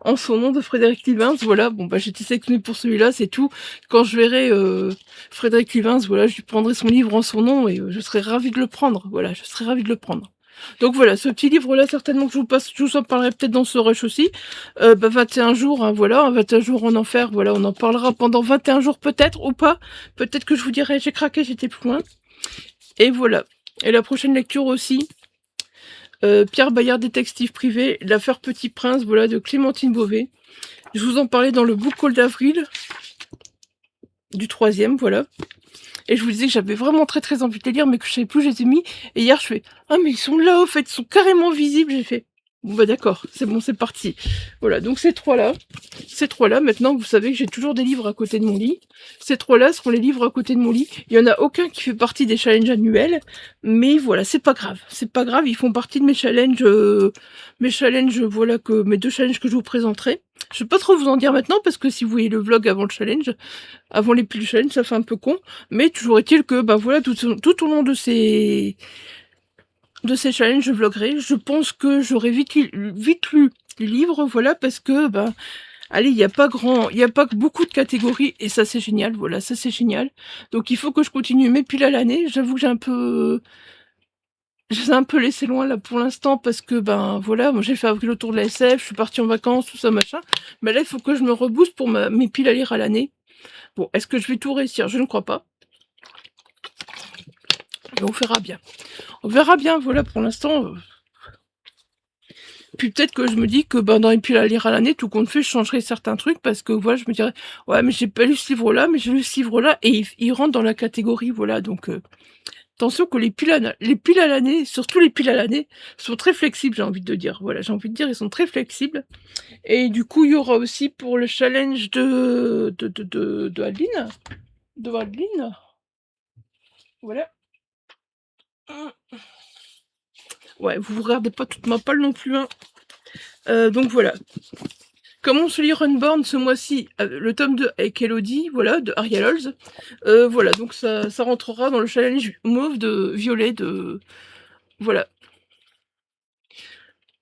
En son nom de Frédéric Livens, voilà, bon bah j'ai été sélectionnée pour celui-là, c'est tout. Quand je verrai Frédéric Livens, voilà, je lui prendrai son livre en son nom et je serai ravie de le prendre, voilà, je serai ravie de le prendre. Donc voilà, ce petit livre-là, certainement que je vous en parlerai peut-être dans ce rush aussi. 21 jours, hein, voilà, 21 jours en enfer, voilà, on en parlera pendant 21 jours peut-être, ou pas. Peut-être que je vous dirai, j'ai craqué, j'étais plus loin. Et voilà. Et la prochaine lecture aussi, Pierre Bayard, détective privé, l'affaire Petit Prince, voilà, de Clémentine Beauvais. Je vous en parlais dans le book haul d'avril, du 3e, voilà. Et je vous disais que j'avais vraiment très envie de les lire, mais que je savais plus où je les ai mis. Et hier, je fais ah, mais ils sont là, au fait, ils sont carrément visibles. J'ai fait bon, bah d'accord, c'est bon, c'est parti. Voilà, donc ces trois-là, maintenant, vous savez que j'ai toujours des livres à côté de mon lit. Ces trois-là seront les livres à côté de mon lit. Il y en a aucun qui fait partie des challenges annuels, mais voilà, c'est pas grave. C'est pas grave, ils font partie de mes challenges, voilà, mes 2 challenges que je vous présenterai. Je vais pas trop vous en dire maintenant, parce que si vous voyez le vlog avant le challenge, avant les plus challenges, ça fait un peu con. Mais toujours est-il que, ben voilà, tout au long de ces challenges, je vloggerai. Je pense que j'aurai vite lu les livres, voilà, parce que, ben, allez, il n'y a pas beaucoup de catégories, et ça c'est génial, voilà, ça c'est génial. Donc il faut que je continue mes piles à l'année. J'avoue que je les ai un peu laissé loin là pour l'instant, parce que ben voilà, moi j'ai fait avril autour de la SF, je suis partie en vacances, tout ça machin. Mais là il faut que je me rebooste pour mes piles à lire à l'année. Bon, est-ce que je vais tout réussir? Je ne crois pas. Mais on verra bien. On verra bien, voilà, pour l'instant. Puis peut-être que je me dis que dans les piles à lire à l'année, tout compte fait, je changerai certains trucs parce que voilà, je me dirais, ouais, mais j'ai pas lu ce livre-là, mais j'ai lu ce livre-là, et il rentre dans la catégorie, voilà. Donc attention que les piles à l'année, surtout les piles à l'année, sont très flexibles, j'ai envie de dire. Voilà, j'ai envie de dire, ils sont très flexibles. Et du coup, il y aura aussi pour le challenge de Adeline. De Adeline. Voilà. Ouais, vous regardez pas toute ma palle non plus, hein. Donc voilà. Comme on se lit Runborn ce mois-ci, le tome 2 avec Elodie, voilà, de Ariel Holz. Voilà, donc ça rentrera dans le challenge mauve de violet de... Voilà.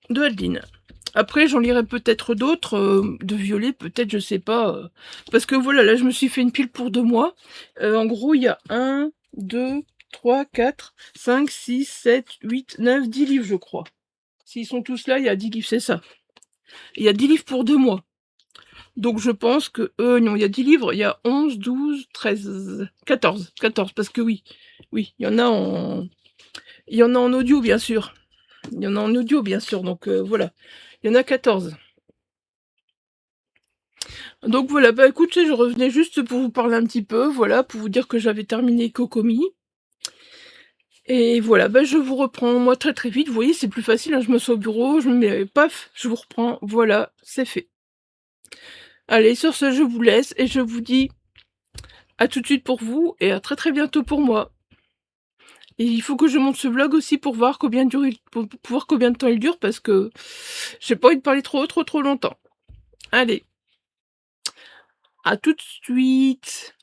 De Adeline. Après, j'en lirai peut-être d'autres, de violet, peut-être, je sais pas. Parce que voilà, là, je me suis fait une pile pour 2 mois. En gros, il y a 1, 2, 3, 4, 5, 6, 7, 8, 9, 10 livres, je crois. S'ils sont tous là, il y a 10 livres, c'est ça. Il y a 10 livres pour 2 mois. Donc je pense que... non, il y a 10 livres, il y a 11, 12, 13, 14. 14, parce que oui, il y en a en... Il y en a en audio, bien sûr. Il y en a en audio, bien sûr, donc voilà. Il y en a 14. Donc voilà, bah écoutez, je revenais juste pour vous parler un petit peu, voilà, pour vous dire que j'avais terminé Kokomi. Et voilà, bah je vous reprends, moi, très très vite. Vous voyez, c'est plus facile, hein, je me suis au bureau, je me mets, paf, je vous reprends, voilà, c'est fait. Allez, sur ce, je vous laisse, et je vous dis à tout de suite pour vous, et à très très bientôt pour moi. Et il faut que je monte ce vlog aussi pour voir combien pour voir combien de temps il dure, parce que j'ai pas envie de parler trop longtemps. Allez, à tout de suite.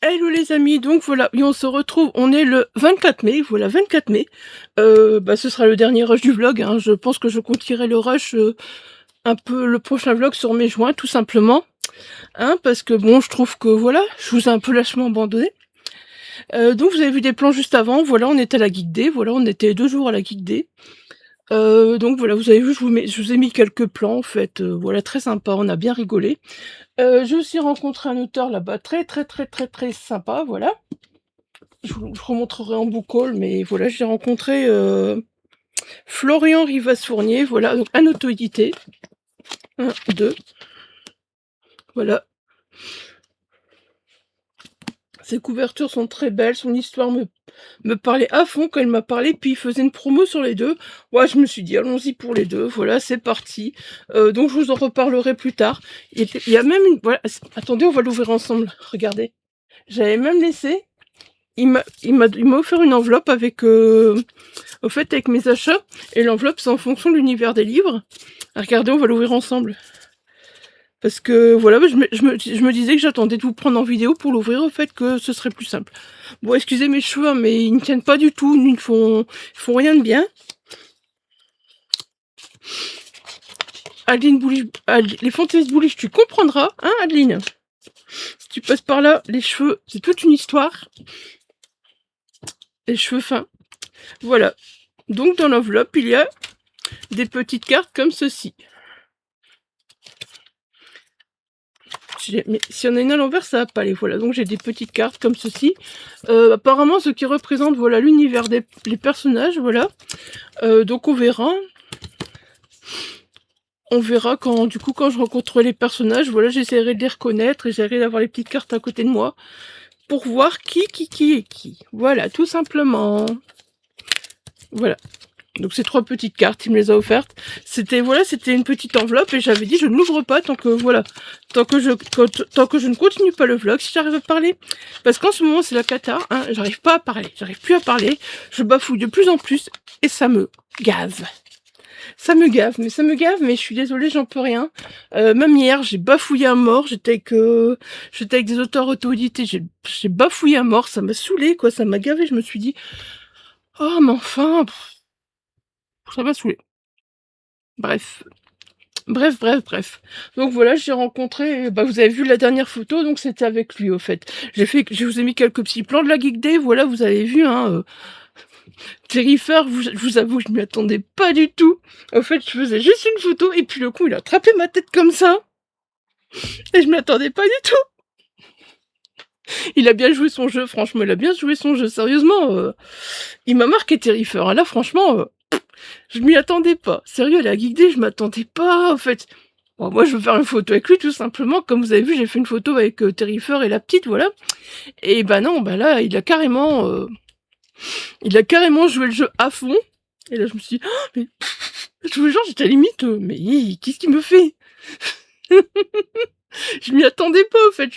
Hello les amis, donc voilà, et on se retrouve, on est le 24 mai, voilà, 24 mai. Ce sera le dernier rush du vlog, hein. Je pense que je continuerai le rush, un peu le prochain vlog sur mai juin, tout simplement. Hein, parce que bon, je trouve que voilà, je vous ai un peu lâchement abandonné. Donc vous avez vu des plans juste avant, voilà, on était à la Geek Day, voilà, on était 2 jours à la Geek Day. Donc voilà, vous avez vu, je vous ai mis quelques plans, en fait, voilà, très sympa, on a bien rigolé. J'ai aussi rencontré un auteur là-bas, très sympa, voilà. Je vous remontrerai en book haul, mais voilà, j'ai rencontré Florian Rivas-Fournier, voilà, donc un auto-édité. 1, 2. Voilà. Ses couvertures sont très belles, son histoire me parlait à fond quand il m'a parlé, puis il faisait une promo sur les deux. Ouais, je me suis dit, allons-y pour les deux, voilà, c'est parti. Donc je vous en reparlerai plus tard. Il y a même une... Voilà, attendez, on va l'ouvrir ensemble, regardez. J'avais même laissé... Il m'a offert une enveloppe avec... au fait, avec mes achats, et l'enveloppe, c'est en fonction de l'univers des livres. Regardez, on va l'ouvrir ensemble. Parce que voilà, je me disais que j'attendais de vous prendre en vidéo pour l'ouvrir, au fait que ce serait plus simple. Bon, excusez mes cheveux, hein, mais ils ne tiennent pas du tout, ils font rien de bien. Adeline Boulich, les fantaisies Boulich, tu comprendras, hein Adeline? Si tu passe par là, les cheveux, c'est toute une histoire. Les cheveux fins. Voilà. Donc dans l'enveloppe, il y a des petites cartes comme ceci. Mais si on a une à l'envers, ça va pas aller. Voilà, donc j'ai des petites cartes comme ceci. Apparemment, ce qui représente voilà l'univers des personnages. Voilà. Donc on verra. On verra quand, du coup, quand je rencontrerai les personnages. Voilà, j'essaierai de les reconnaître et j'essaierai d'avoir les petites cartes à côté de moi pour voir qui est qui. Voilà, tout simplement. Voilà. Donc ces 3 petites cartes, il me les a offertes. C'était voilà, c'était une petite enveloppe et j'avais dit je ne l'ouvre pas tant que voilà, tant que je ne continue pas le vlog, si j'arrive à parler. Parce qu'en ce moment c'est la cata, hein, j'arrive pas à parler, j'arrive plus à parler, je bafouille de plus en plus et ça me gave. Ça me gave, mais je suis désolée, j'en peux rien. Même hier, j'ai bafouillé à mort, j'étais avec des auteurs auto-édités, j'ai bafouillé à mort, ça m'a saoulé quoi, ça m'a gavé, je me suis dit, oh mais enfin, ça m'a saoulé. Bref. Donc voilà, j'ai rencontré, vous avez vu la dernière photo, donc c'était avec lui au fait. Je vous ai mis quelques petits plans de la Geek Day, voilà, vous avez vu, hein. Terrifier, je vous avoue, je m'y attendais pas du tout. En fait, je faisais juste une photo, et puis le coup, il a attrapé ma tête comme ça. Et je m'y attendais pas du tout. Il a bien joué son jeu, franchement, il a bien joué son jeu, sérieusement. Il m'a marqué Terrifier, là, franchement, je m'y attendais pas. Sérieux, la Geek Day, je m'attendais pas, en fait. Bon, moi, je veux faire une photo avec lui, tout simplement. Comme vous avez vu, j'ai fait une photo avec Terrifier et la petite, voilà. Et non, là, il a carrément joué le jeu à fond. Et là, je me suis dit, oh, mais je vous jure, j'étais à la limite, mais qu'est-ce qu'il me fait? Je m'y attendais pas, en fait.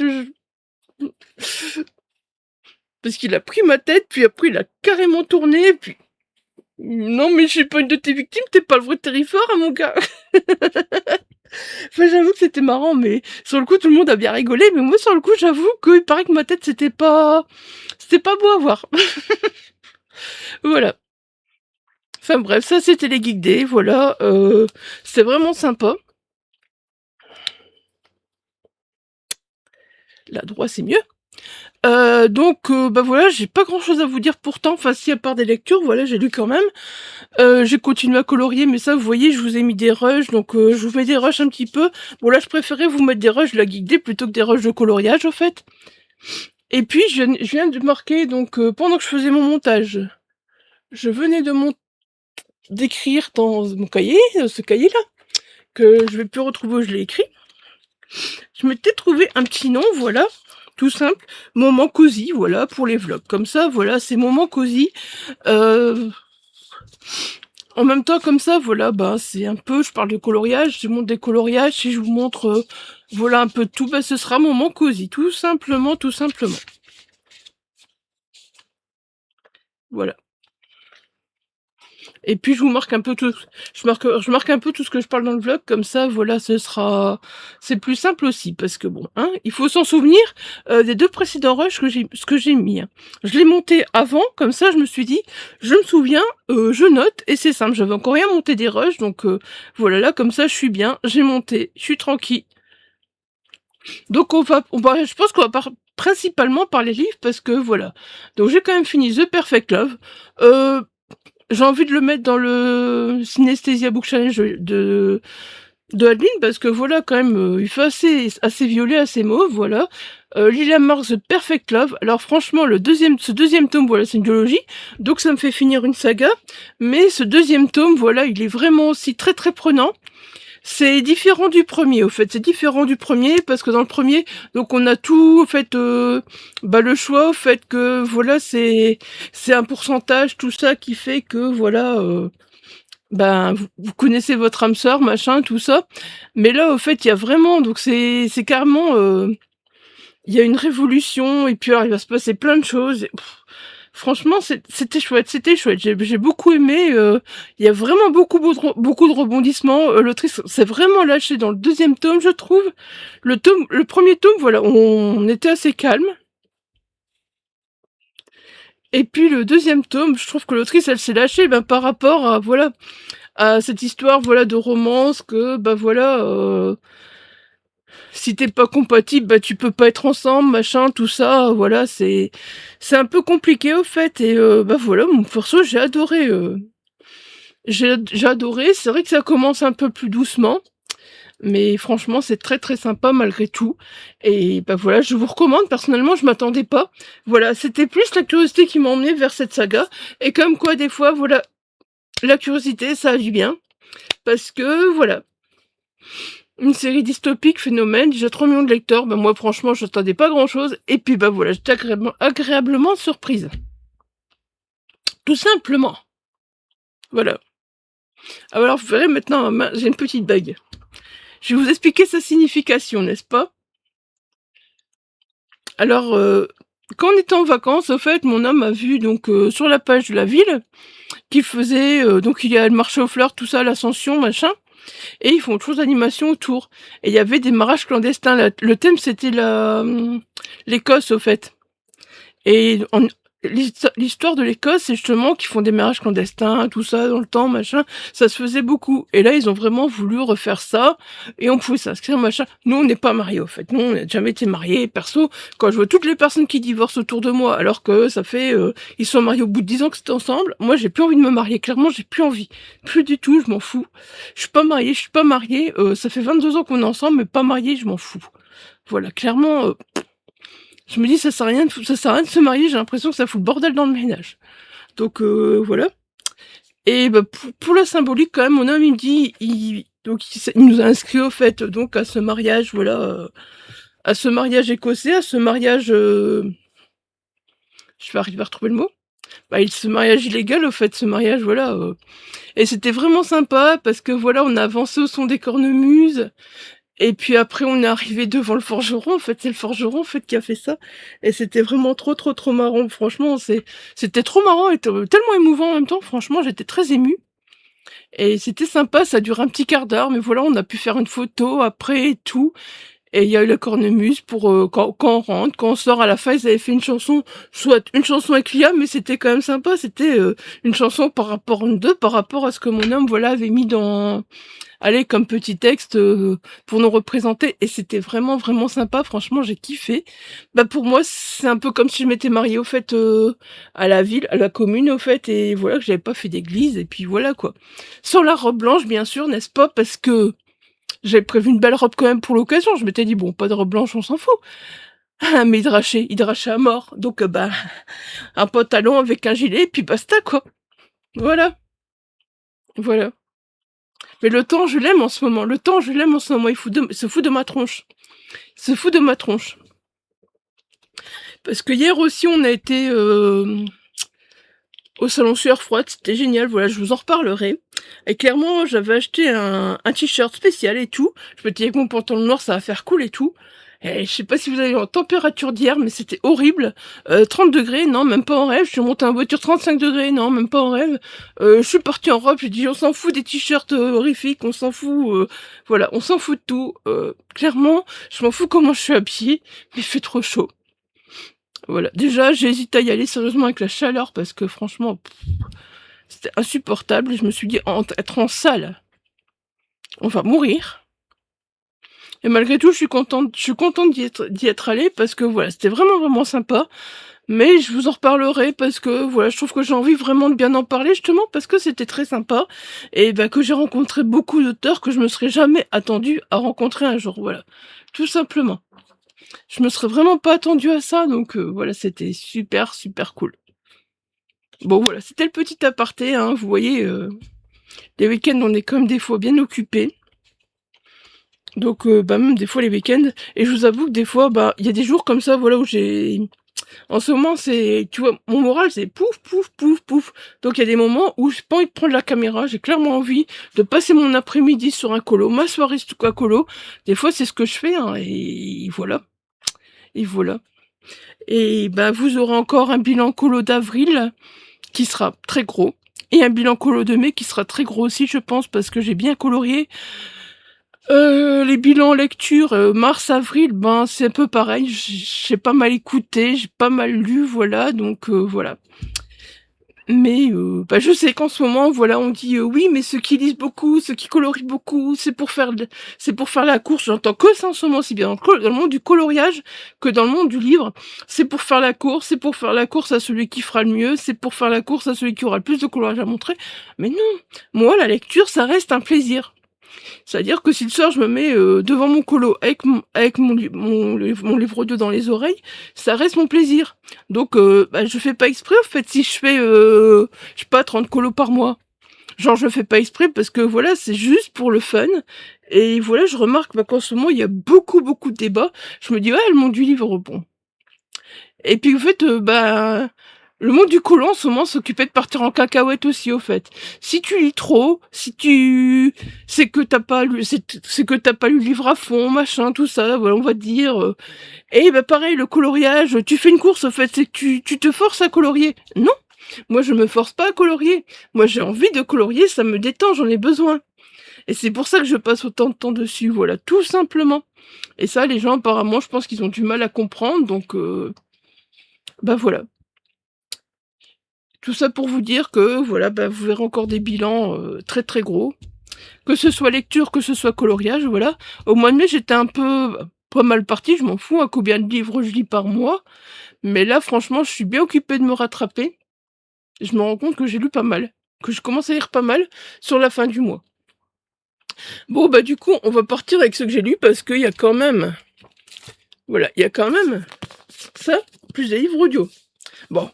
Parce qu'il a pris ma tête, puis après, il a carrément tourné, puis... Non, mais je suis pas une de tes victimes, t'es pas le vrai Terrifier, hein, mon gars. Enfin, j'avoue que c'était marrant, mais sur le coup, tout le monde a bien rigolé, mais moi, sur le coup, j'avoue qu'il paraît que ma tête, c'était pas beau à voir. Voilà. Enfin bref, ça c'était les Geek Day, voilà, c'était vraiment sympa. Là, droit, c'est mieux. Donc, voilà, j'ai pas grand chose à vous dire pourtant, enfin si à part des lectures, voilà, j'ai lu quand même. J'ai continué à colorier, mais ça, vous voyez, je vous ai mis des rushs, donc je vous mets des rushs un petit peu. Bon là, je préférais vous mettre des rushs de la Geek Day plutôt que des rushs de coloriage, au fait. Et puis, je viens de marquer, donc pendant que je faisais mon montage, je venais d'écrire dans mon cahier, ce cahier-là, que je vais plus retrouver où je l'ai écrit. Je m'étais trouvé un petit nom, voilà, tout simple, moment cosy, voilà, pour les vlogs. Comme ça, voilà, c'est moment cosy. En même temps, comme ça, voilà, c'est un peu, je parle de coloriage, je montre des coloriages, si je vous montre, voilà, un peu de tout, ce sera moment cosy, tout simplement, tout simplement. Voilà. Et puis je vous marque un peu tout, je marque un peu tout ce que je parle dans le vlog, comme ça, voilà, c'est plus simple aussi, parce que bon, hein, il faut s'en souvenir des 2 précédents rushs que j'ai mis. Hein. Je l'ai monté avant, comme ça, je me suis dit, je me souviens, je note, et c'est simple, j'avais encore rien monté des rushs, donc voilà, là, comme ça, je suis bien, j'ai monté, je suis tranquille. Donc je pense qu'on va principalement parler livres, parce que voilà. Donc j'ai quand même fini The Perfect Love. J'ai envie de le mettre dans le Synesthesia Book Challenge de Adeline, parce que voilà, quand même, il fait assez violet, assez mauve, voilà. Lilia Marks, The Perfect Love. Alors franchement, ce deuxième tome, voilà, c'est une duologie, donc ça me fait finir une saga. Mais ce deuxième tome, voilà, il est vraiment aussi très très prenant. C'est différent du premier, au fait. C'est différent du premier, parce que dans le premier, donc on a tout, au fait, le choix, au fait que, voilà, c'est un pourcentage, tout ça, qui fait que, voilà, vous connaissez votre âme sœur, machin, tout ça. Mais là, au fait, il y a vraiment, donc c'est carrément, il y a une révolution, et puis alors, il va se passer plein de choses. Franchement, c'était chouette, j'ai beaucoup aimé, il y a vraiment beaucoup de rebondissements, l'autrice s'est vraiment lâchée dans le deuxième tome, je trouve. Le premier tome, voilà, on était assez calme. Et puis le deuxième tome, je trouve que l'autrice, elle s'est lâchée, par rapport à, voilà, à cette histoire, voilà, de romance, que, voilà, Si t'es pas compatible, bah tu peux pas être ensemble, machin, tout ça, voilà, c'est un peu compliqué au fait, et bah voilà, mon perso, j'ai adoré, j'ai adoré. C'est vrai que ça commence un peu plus doucement, mais franchement, c'est très très sympa malgré tout. Et bah voilà, je vous recommande. Personnellement, je m'attendais pas. Voilà, c'était plus la curiosité qui m'a emmené vers cette saga. Et comme quoi, des fois, voilà, la curiosité, ça agit bien. Parce que, voilà, une série dystopique, phénomène, déjà 3 millions de lecteurs, bah moi franchement, je n'attendais pas grand-chose. Et puis bah voilà, j'étais agréablement surprise. Tout simplement. Voilà. Alors, vous verrez maintenant, j'ai une petite bague. Je vais vous expliquer sa signification, n'est-ce pas? Alors, quand on était en vacances, au fait, mon homme a vu donc sur la page de la ville qu'il faisait, donc il y a le marché aux fleurs, tout ça, l'ascension, machin, et ils font autre chose d'animation autour. Et il y avait des mariages clandestins. Le thème, c'était l'Écosse, au fait. Et l'histoire de l'Écosse, c'est justement qu'ils font des mariages clandestins, tout ça, dans le temps, machin. Ça se faisait beaucoup. Et là, ils ont vraiment voulu refaire ça. Et on pouvait s'inscrire, machin. Nous, on n'est pas mariés, au fait. Nous, on n'a jamais été mariés. Perso, quand je vois toutes les personnes qui divorcent autour de moi, alors que ça fait... ils sont mariés au bout de 10 ans que c'était ensemble, moi, j'ai plus envie de me marier. Clairement, j'ai plus envie. Plus du tout, je m'en fous. Je suis pas mariée, je suis pas mariée. Ça fait 22 ans qu'on est ensemble, mais pas mariée, je m'en fous. Voilà, clairement... je me dis, ça sert à rien de se marier, j'ai l'impression que ça fout le bordel dans le ménage. Donc, voilà. Et bah, pour la symbolique, quand même, mon homme, il me dit, il nous a inscrits, au fait, donc, à ce mariage, voilà, à ce mariage écossais, à ce mariage, je vais arriver à retrouver le mot. Bah, ce mariage illégal, au fait, ce mariage, voilà. Et c'était vraiment sympa, parce que, voilà, on a avancé au son des cornemuses. Et puis après, on est arrivé devant le forgeron. En fait, c'est le forgeron, en fait, qui a fait ça. Et c'était vraiment trop marrant. Franchement, c'était trop marrant et tellement émouvant en même temps. Franchement, j'étais très émue. Et c'était sympa. Ça dure un petit quart d'heure. Mais voilà, on a pu faire une photo après et tout. Et il y a eu la cornemuse pour quand on rentre, quand on sort à la fin, ils avaient fait une chanson, soit une chanson avec Liam, mais c'était quand même sympa. C'était une chanson par rapport à ce que mon homme, voilà, avait mis dans... Allez, comme petit texte pour nous représenter, et c'était vraiment sympa. Franchement, j'ai kiffé. Bah pour moi, c'est un peu comme si je m'étais mariée au fait à la ville, à la commune au fait, et voilà que j'avais pas fait d'église, et puis voilà quoi. Sans la robe blanche, bien sûr, n'est-ce pas? Parce que j'avais prévu une belle robe quand même pour l'occasion. Je m'étais dit bon, pas de robe blanche, on s'en fout. Mais il drachait à mort. Donc bah un pantalon avec un gilet, et puis basta quoi. Voilà, voilà. Mais le temps, je l'aime en ce moment. Le temps, je l'aime en ce moment. Se fout de ma tronche. Se fout de ma tronche. Parce que hier aussi, on a été au salon Sueur Froide. C'était génial. Voilà, je vous en reparlerai. Et clairement, j'avais acheté un t-shirt spécial et tout. Je me disais que mon pantalon noir, ça va faire cool et tout. Et je sais pas si vous avez eu en température d'hier, mais c'était horrible. 30 degrés, non, même pas en rêve. Je suis montée en voiture 35 degrés, non, même pas en rêve. Je suis partie en robe, j'ai dit on s'en fout des t-shirts horrifiques, on s'en fout, voilà, on s'en fout de tout. Clairement, je m'en fous comment je suis habillée, mais il fait trop chaud. Voilà, déjà j'ai hésité à y aller sérieusement avec la chaleur parce que franchement, c'était insupportable. Je me suis dit, être en salle, on va mourir. Et malgré tout, je suis contente d'y être allée parce que voilà, c'était vraiment sympa. Mais je vous en reparlerai parce que voilà, je trouve que j'ai envie vraiment de bien en parler justement parce que c'était très sympa et bah, que j'ai rencontré beaucoup d'auteurs que je me serais jamais attendue à rencontrer un jour. Voilà, tout simplement. Je me serais vraiment pas attendue à ça, donc voilà, c'était super cool. Bon voilà, c'était le petit aparté, hein, vous voyez, les week-ends on est comme des fois bien occupés. Donc bah même des fois les week-ends, et je vous avoue que des fois bah il y a des jours comme ça voilà où j'ai, en ce moment c'est, tu vois, mon moral c'est pouf. Donc il y a des moments où j'ai pas envie de prendre la caméra, j'ai clairement envie de passer mon après-midi sur un colo, ma soirée sur un colo. Des fois c'est ce que je fais, hein, et voilà. Et voilà. Et bah vous aurez encore un bilan colo d'avril qui sera très gros, et un bilan colo de mai qui sera très gros aussi je pense parce que j'ai bien colorié. Les bilans lecture mars-avril, ben c'est un peu pareil, j'ai pas mal écouté, j'ai pas mal lu, voilà, donc voilà. Mais bah, je sais qu'en ce moment, voilà, on dit oui, mais ceux qui lisent beaucoup, ceux qui colorient beaucoup, c'est pour faire la course. J'entends que ça en ce moment, aussi bien dans le monde du coloriage que dans le monde du livre. C'est pour faire la course, c'est pour faire la course à celui qui fera le mieux, c'est pour faire la course à celui qui aura le plus de coloriage à montrer. Mais non, moi, la lecture, ça reste un plaisir. C'est-à-dire que si le soir je me mets devant mon colo avec mon livre audio dans les oreilles, ça reste mon plaisir. Donc bah, je fais pas exprès en fait si je fais je sais pas 30 colos par mois. Genre je fais pas exprès parce que voilà, c'est juste pour le fun. Et voilà, je remarque bah, qu'en ce moment il y a beaucoup de débats. Je me dis ouais, le monde du livre bon. Et puis, en fait, bah, le monde du colo, en ce moment, s'occupait de partir en cacahuète aussi, au fait. Si tu lis trop, si tu... c'est que t'as pas lu, c'est que t'as pas lu le livre à fond, machin, tout ça, voilà, on va dire. Et bah, pareil, le coloriage, tu fais une course, au fait, c'est que tu te forces à colorier. Non, moi, je me force pas à colorier. Moi, j'ai envie de colorier, ça me détend, j'en ai besoin. Et c'est pour ça que je passe autant de temps dessus, voilà, tout simplement. Et ça, les gens, apparemment, je pense qu'ils ont du mal à comprendre, donc... bah voilà. Tout ça pour vous dire que, voilà, bah, vous verrez encore des bilans très très gros. Que ce soit lecture, que ce soit coloriage, voilà. Au mois de mai, j'étais un peu pas mal partie, je m'en fous à combien de livres je lis par mois. Mais là, franchement, je suis bien occupée de me rattraper. Je me rends compte que j'ai lu pas mal. Que je commence à lire pas mal sur la fin du mois. Bon, bah du coup, on va partir avec ce que j'ai lu parce qu'il y a quand même... Voilà, il y a quand même ça, plus des livres audio. Bon,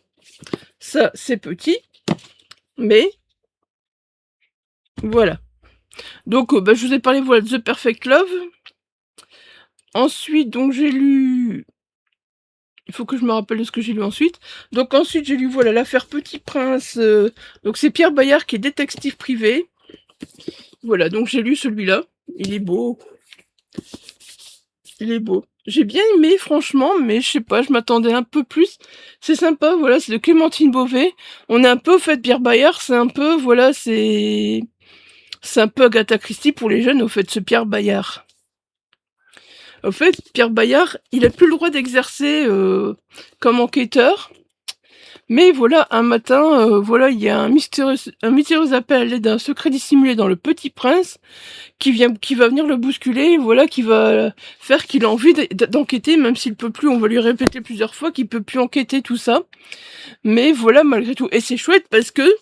ça, c'est petit, mais voilà. Donc, bah, je vous ai parlé, voilà, de The Perfect Love. Ensuite, donc, j'ai lu... Il faut que je me rappelle de ce que j'ai lu ensuite. Donc, ensuite, j'ai lu, voilà, l'affaire Petit Prince. Donc, c'est Pierre Bayard qui est détective privé. Voilà, donc j'ai lu celui-là. Il est beau. Il est beau. J'ai bien aimé, franchement, mais je sais pas, je m'attendais un peu plus. C'est sympa, voilà, c'est de Clémentine Beauvais. On est un peu, au fait, Pierre Bayard, c'est un peu, voilà, c'est un peu Agatha Christie pour les jeunes, au fait, ce Pierre Bayard. Au fait, Pierre Bayard, il a plus le droit d'exercer comme enquêteur. Mais voilà, un matin, voilà, il y a un mystérieux appel à l'aide d'un secret dissimulé dans Le Petit Prince qui va venir le bousculer, voilà, qui va faire qu'il a envie d'enquêter, même s'il peut plus, on va lui répéter plusieurs fois qu'il peut plus enquêter, tout ça. Mais voilà, malgré tout. Et c'est chouette parce que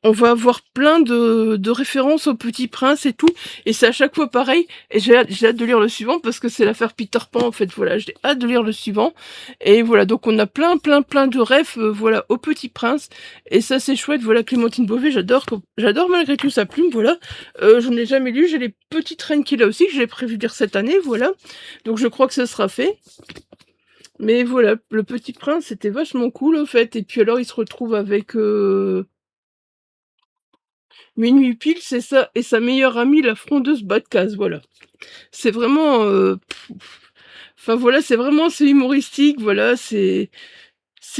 on va avoir plein de références au Petit Prince et tout, et c'est à chaque fois pareil, et j'ai hâte de lire le suivant, parce que c'est l'affaire Peter Pan, en fait, voilà, j'ai hâte de lire le suivant, et voilà, donc on a plein de refs, voilà, au Petit Prince, et ça c'est chouette, voilà, Clémentine Beauvais, j'adore malgré tout sa plume, voilà, j'en ai jamais lu, j'ai les Petites Reines qu'il a aussi, que j'ai prévu de lire cette année, voilà, donc je crois que ça sera fait. Mais voilà, le Petit Prince, c'était vachement cool, au fait, et puis alors il se retrouve avec... Minuit pile, c'est ça, et sa meilleure amie, la frondeuse Batcase, voilà. C'est vraiment... Enfin voilà, c'est humoristique, voilà, c'est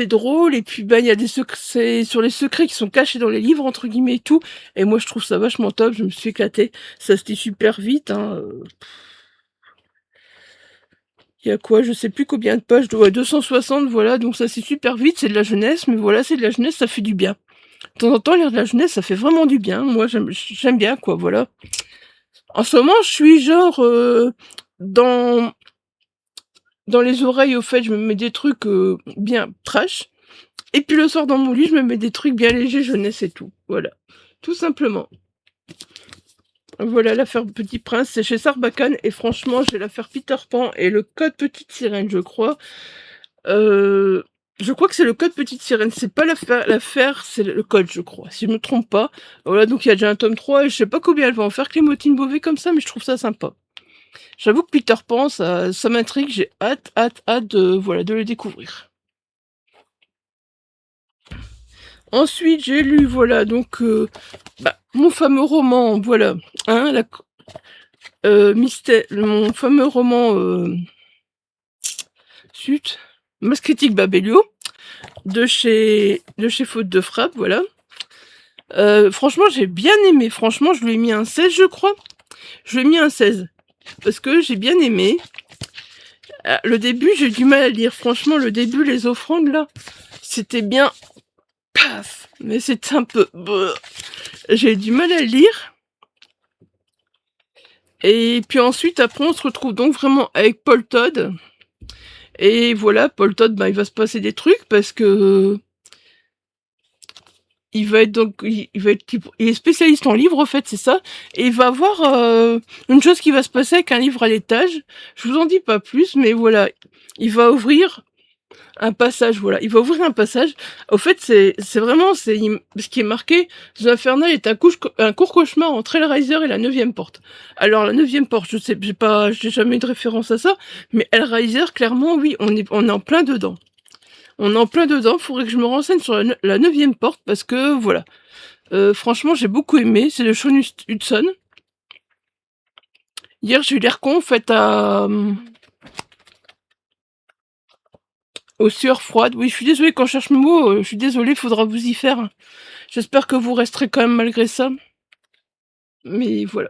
drôle, et puis ben il y a des secrets, c'est sur les secrets qui sont cachés dans les livres, entre guillemets, et tout, et moi je trouve ça vachement top, je me suis éclatée, ça se lit super vite, hein. Il y a quoi, je sais plus combien de pages, 260, voilà, donc ça c'est super vite, c'est de la jeunesse, mais voilà, c'est de la jeunesse, ça fait du bien. De temps en temps, lire de la jeunesse, ça fait vraiment du bien. Moi, j'aime bien, quoi, voilà. En ce moment, je suis genre dans les oreilles, au fait, je me mets des trucs bien trash. Et puis le soir, dans mon lit, je me mets des trucs bien légers, jeunesse et tout. Voilà. Tout simplement. Voilà, l'affaire Petit Prince, c'est chez Sarbacane. Et franchement, j'ai l'affaire Peter Pan et le code Petite Sirène, je crois. Je crois que c'est le code Petite Sirène, c'est pas l'affaire, c'est le code, je crois, si je me trompe pas. Voilà, donc il y a déjà un tome 3, et je sais pas combien elle va en faire, Clémentine Beauvais, comme ça, mais je trouve ça sympa. J'avoue que Peter Pan, ça m'intrigue, j'ai hâte voilà, de le découvrir. Ensuite, j'ai lu, voilà, donc, mon fameux roman, voilà, hein, mon fameux roman, Sut, Mascritique Babelio, de chez Faute de Frappe, voilà. Franchement, j'ai bien aimé. Franchement, je lui ai mis un 16, je crois. Je lui ai mis un 16. Parce que j'ai bien aimé. Le début, j'ai eu du mal à lire. Franchement, le début, les offrandes, là, c'était bien paf, mais c'est un peu... J'ai du mal à le lire. Et puis ensuite, après, on se retrouve donc vraiment avec Paul Todd. Et voilà, Paul Todd, ben, il va se passer des trucs parce que il va être donc, il est spécialiste en livres, en fait, c'est ça. Et il va avoir une chose qui va se passer avec un livre à l'étage. Je vous en dis pas plus, mais voilà, il va ouvrir un passage, voilà. Il va ouvrir un passage. Au fait, c'est vraiment, ce qui est marqué, The Infernal est un court cauchemar entre Hellraiser et la 9e porte. Alors, la 9e porte, je sais, j'ai jamais eu de référence à ça, mais Hellraiser, clairement, oui, on est en plein dedans. On est en plein dedans, faudrait que je me renseigne sur la 9e porte, parce que, voilà. Franchement, j'ai beaucoup aimé, c'est de Sean Hudson. Hier, j'ai eu l'air con, en fait, aux sueurs froides. Oui, je suis désolée, quand je cherche mes mots, je suis désolée, faudra vous y faire. J'espère que vous resterez quand même malgré ça. Mais voilà.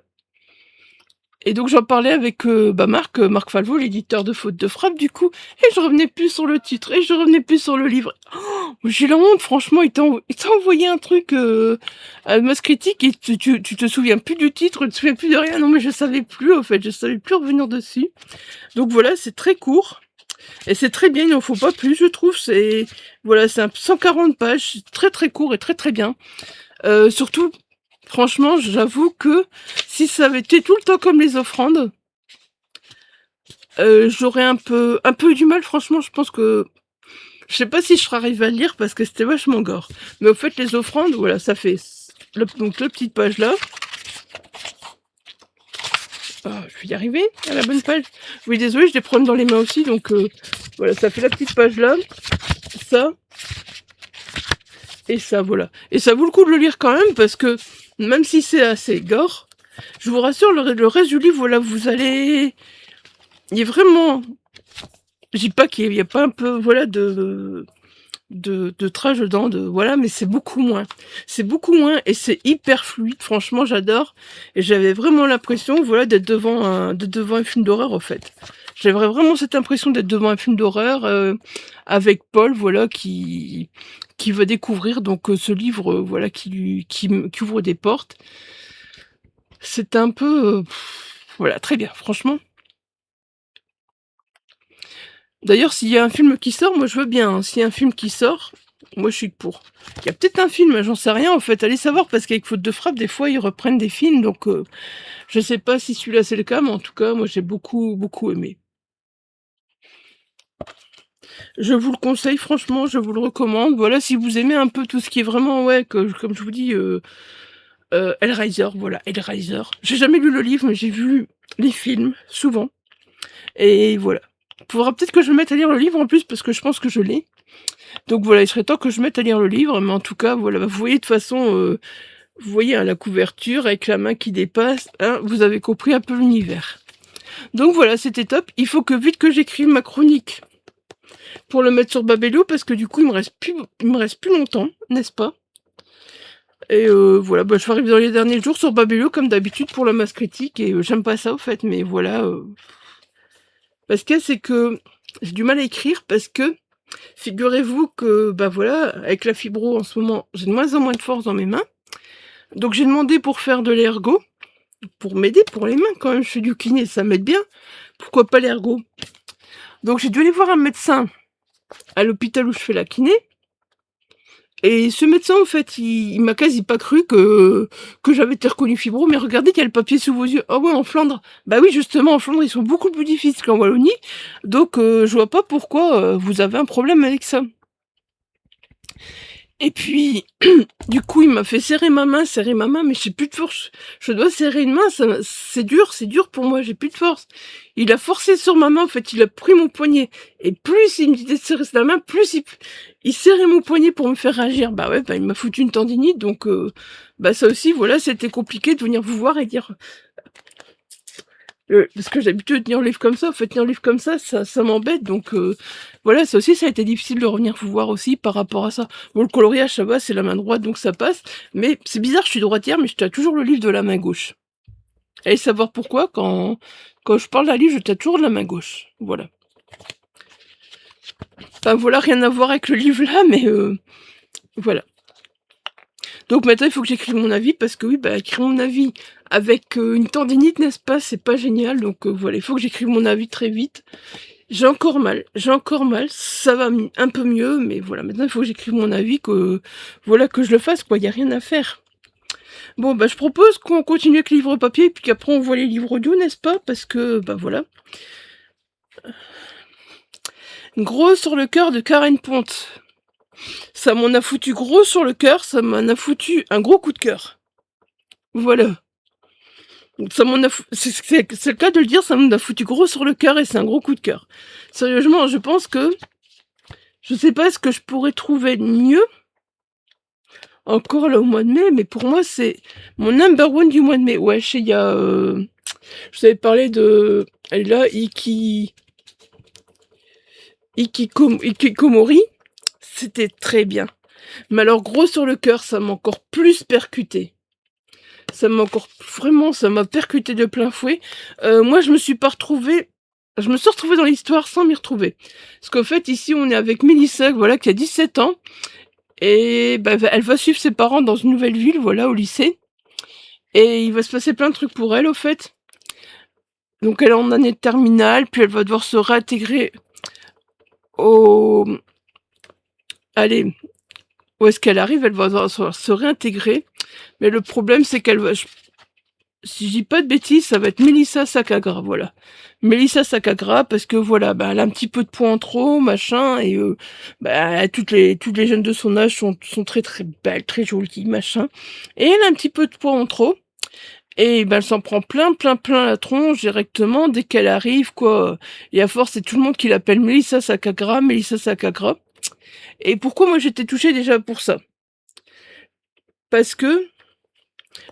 Et donc j'en parlais avec Marc Falvo, l'éditeur de Faute de Frappe, du coup, et je revenais plus sur le titre, et je revenais plus sur le livre. Oh, j'ai la honte, franchement, il t'a envoyé un truc à Masse Critique, et tu te souviens plus du titre, tu te souviens plus de rien. Non mais je savais plus, en fait, je savais plus revenir dessus. Donc voilà, c'est très court. Et c'est très bien, il n'en faut pas plus, je trouve. Voilà, c'est 140 pages, très très court et très très bien. Surtout, franchement, j'avoue que si ça avait été tout le temps comme les offrandes, j'aurais un peu eu du mal. Franchement, je pense que je sais pas si je serais arrivée à le lire parce que c'était vachement gore. Mais au fait, les offrandes, voilà, ça fait donc la petite page là. Ah, je vais y arriver à la bonne page. Oui, désolé, je les prends dans les mains aussi, donc voilà, ça fait la petite page là, ça, et ça, voilà. Et ça vaut le coup de le lire quand même, parce que même si c'est assez gore, je vous rassure, le reste du livre, voilà, vous allez... Il est vraiment... Je dis pas qu'il y a pas un peu, voilà, de trash dedans, voilà, mais c'est beaucoup moins. C'est beaucoup moins, et c'est hyper fluide, franchement, j'adore. Et j'avais vraiment l'impression, voilà, d'être devant un film d'horreur, en fait. J'avais vraiment cette impression d'être devant un film d'horreur, avec Paul, voilà, qui va découvrir donc ce livre, voilà, qui ouvre des portes. C'est un peu... voilà, très bien, franchement. D'ailleurs, s'il y a un film qui sort, moi je veux bien, hein. S'il y a un film qui sort, moi je suis pour. Il y a peut-être un film, j'en sais rien en fait, allez savoir, parce qu'avec Faute de Frappe, des fois ils reprennent des films, donc je sais pas si celui-là c'est le cas, mais en tout cas, moi j'ai beaucoup, beaucoup aimé. Je vous le conseille, franchement, je vous le recommande. Voilà, si vous aimez un peu tout ce qui est vraiment, ouais, comme je vous dis, Hellraiser, voilà, Hellraiser. J'ai jamais lu le livre, mais j'ai vu les films, souvent. Et voilà. Faudra peut-être que je me mette à lire le livre en plus, parce que je pense que je l'ai. Donc voilà, il serait temps que je mette à lire le livre, mais en tout cas, voilà, vous voyez de toute façon, vous voyez hein, la couverture avec la main qui dépasse, hein, vous avez compris un peu l'univers. Donc voilà, c'était top. Il faut que vite que j'écrive ma chronique pour le mettre sur Babelio, parce que du coup, il me reste plus longtemps, n'est-ce pas? Et voilà, je vais arriver dans les derniers jours sur Babelio, comme d'habitude, pour la masse critique, et j'aime pas ça, au fait, mais voilà. Parce que c'est que j'ai du mal à écrire, parce que figurez-vous que, voilà, avec la fibro en ce moment, j'ai de moins en moins de force dans mes mains. Donc j'ai demandé pour faire de l'ergo, pour m'aider pour les mains quand même, je fais du kiné, ça m'aide bien. Pourquoi pas l'ergo? Donc j'ai dû aller voir un médecin à l'hôpital où je fais la kiné. Et ce médecin, en fait, il m'a quasi pas cru que j'avais été reconnue fibro, mais regardez qu'il y a le papier sous vos yeux. Ah ouais, en Flandre. Bah oui, justement, en Flandre, ils sont beaucoup plus difficiles qu'en Wallonie. Donc je vois pas pourquoi vous avez un problème avec ça. Et puis, du coup, il m'a fait serrer ma main, mais j'ai plus de force. Je dois serrer une main, c'est dur pour moi, j'ai plus de force. Il a forcé sur ma main, en fait, il a pris mon poignet. Et plus il me disait de serrer la main, plus il serrait mon poignet pour me faire réagir. Bah ouais, il m'a foutu une tendinite, donc ça aussi, voilà, c'était compliqué de venir vous voir et dire... parce que j'ai l'habitude de tenir le livre comme ça, en fait, tenir le livre comme ça m'embête, donc voilà, ça aussi, ça a été difficile de revenir vous voir aussi par rapport à ça. Bon, le coloriage, ça va, c'est la main droite, donc ça passe, mais c'est bizarre, je suis droitière, mais je tiens toujours le livre de la main gauche. Allez savoir pourquoi, quand je parle d'un livre, je tiens toujours de la main gauche, voilà. Enfin, voilà, rien à voir avec le livre là, mais voilà. Donc maintenant, il faut que j'écrive mon avis, parce que oui, bah, écrire mon avis avec une tendinite, n'est-ce pas, c'est pas génial. Donc voilà, il faut que j'écrive mon avis très vite. J'ai encore mal, ça va un peu mieux, mais voilà, maintenant il faut que j'écrive mon avis, que voilà, que je le fasse, quoi, il n'y a rien à faire. Bon, bah je propose qu'on continue avec le livre papier, puis qu'après on voit les livres audio, n'est-ce pas, parce que, bah voilà. Gros sur le cœur de Karen Ponte. Ça m'en a foutu gros sur le cœur, ça m'en a foutu un gros coup de cœur. Voilà. Ça m'en a c'est le cas de le dire, ça m'en a foutu gros sur le cœur et c'est un gros coup de cœur. Sérieusement, je pense que je sais pas ce que je pourrais trouver de mieux encore là au mois de mai, mais pour moi c'est mon number one du mois de mai. Ouais, il y a je vous avais parlé de elle est là, Ikikomori, c'était très bien. Mais alors gros sur le cœur, ça m'a encore plus percuté. Ça m'a encore vraiment, ça m'a percuté de plein fouet. Moi, je me suis retrouvée dans l'histoire sans m'y retrouver. Parce qu'en fait, ici, on est avec Mélissa, voilà, qui a 17 ans. Et bah, elle va suivre ses parents dans une nouvelle ville, voilà, au lycée. Et il va se passer plein de trucs pour elle, au fait. Donc, elle est en année de terminale, puis elle va devoir se réintégrer au... Allez, où est-ce qu'elle arrive? Elle va devoir se réintégrer. Mais le problème, c'est qu'elle va... Si je dis pas de bêtises, ça va être Mélissa Sakagra, voilà. Mélissa Sakagra, parce que voilà, bah, elle a un petit peu de poids en trop, machin, et bah, toutes les jeunes de son âge sont très très belles, très jolies, machin. Et elle a un petit peu de poids en trop, et bah, elle s'en prend plein la tronche directement dès qu'elle arrive, quoi. Et à force, c'est tout le monde qui l'appelle Mélissa Sakagra, Mélissa Sakagra. Et pourquoi moi j'étais touchée déjà pour ça? Parce que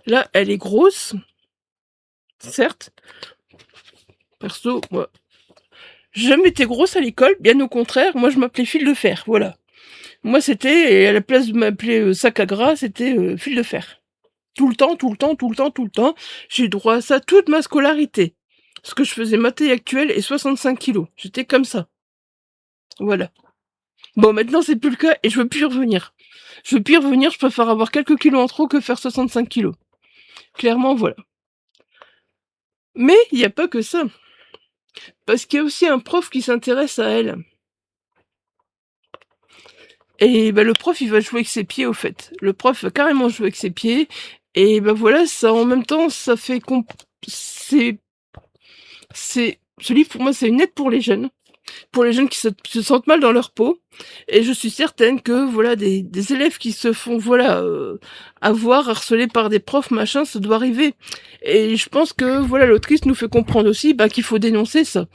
là, elle est grosse, certes. Perso, moi, j'ai jamais été grosse à l'école, bien au contraire, moi je m'appelais fil de fer, voilà. Moi c'était, et à la place de m'appeler sac à gras, c'était fil de fer. Tout le temps, j'ai eu droit à ça toute ma scolarité. Parce que je faisais ma taille actuelle et 65 kilos. J'étais comme ça. Voilà. Bon, maintenant c'est plus le cas et je veux plus y revenir. Je veux plus y revenir, je préfère avoir quelques kilos en trop que faire 65 kilos. Clairement, voilà. Mais il n'y a pas que ça. Parce qu'il y a aussi un prof qui s'intéresse à elle. Et bah, le prof, il va jouer avec ses pieds, au fait. Le prof va carrément jouer avec ses pieds. Et bah voilà, ça, en même temps, ça fait ce livre, pour moi, c'est une aide pour les jeunes. Pour les jeunes qui se sentent mal dans leur peau. Et je suis certaine que, voilà, des élèves qui se font, voilà, avoir, harcelés par des profs, machin, ça doit arriver. Et je pense que, voilà, l'autrice nous fait comprendre aussi, bah, qu'il faut dénoncer ça.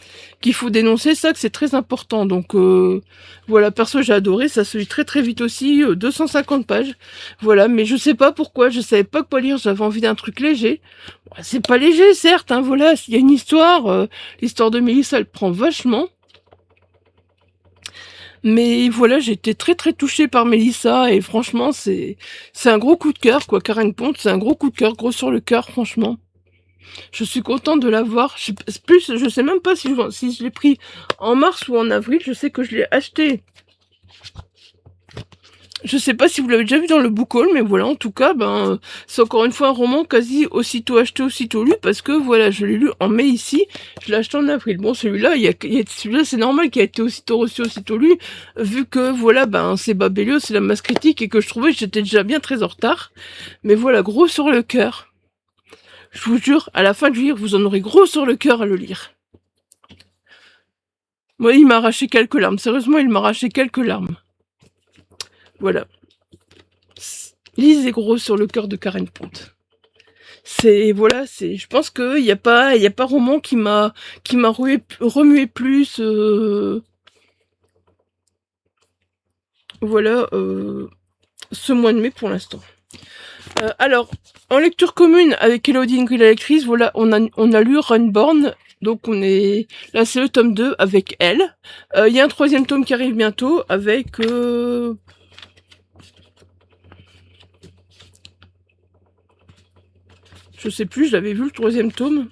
Que c'est très important. Donc, voilà, perso, j'ai adoré, ça se lit très très vite aussi, 250 pages. Voilà, mais je sais pas pourquoi, je savais pas quoi lire, j'avais envie d'un truc léger. C'est pas léger, certes, hein, voilà, il y a une histoire, l'histoire de Mélissa, elle prend vachement. Mais voilà, j'ai été très très touchée par Mélissa et franchement, c'est un gros coup de cœur, quoi. Karen Ponte, c'est un gros coup de cœur, gros sur le cœur, franchement. Je suis contente de l'avoir. Je sais même pas si je l'ai pris en mars ou en avril. Je sais que je l'ai acheté. Je sais pas si vous l'avez déjà vu dans le book haul, mais voilà, en tout cas, ben, c'est encore une fois un roman quasi aussitôt acheté, aussitôt lu, parce que voilà, je l'ai lu en mai ici, je l'ai acheté en avril. Bon, celui-là, celui-là, c'est normal qu'il a été aussitôt reçu, aussitôt lu, vu que voilà, ben, c'est Babelio, c'est la masse critique, et que je trouvais que j'étais déjà bien très en retard. Mais voilà, gros sur le cœur. Je vous jure, à la fin du livre, vous en aurez gros sur le cœur à le lire. Moi, il m'a arraché quelques larmes. Sérieusement, il m'a arraché quelques larmes. Voilà. Lisez gros sur le cœur de Karen Ponte. Voilà, je pense qu'il n'y a pas roman qui m'a remué plus. Voilà, ce mois de mai pour l'instant. Alors, en lecture commune avec Elodie la lectrice, voilà, on a lu Runborn. Donc là c'est le tome 2 avec elle. Il y a un troisième tome qui arrive bientôt avec je sais plus, je l'avais vu le troisième tome.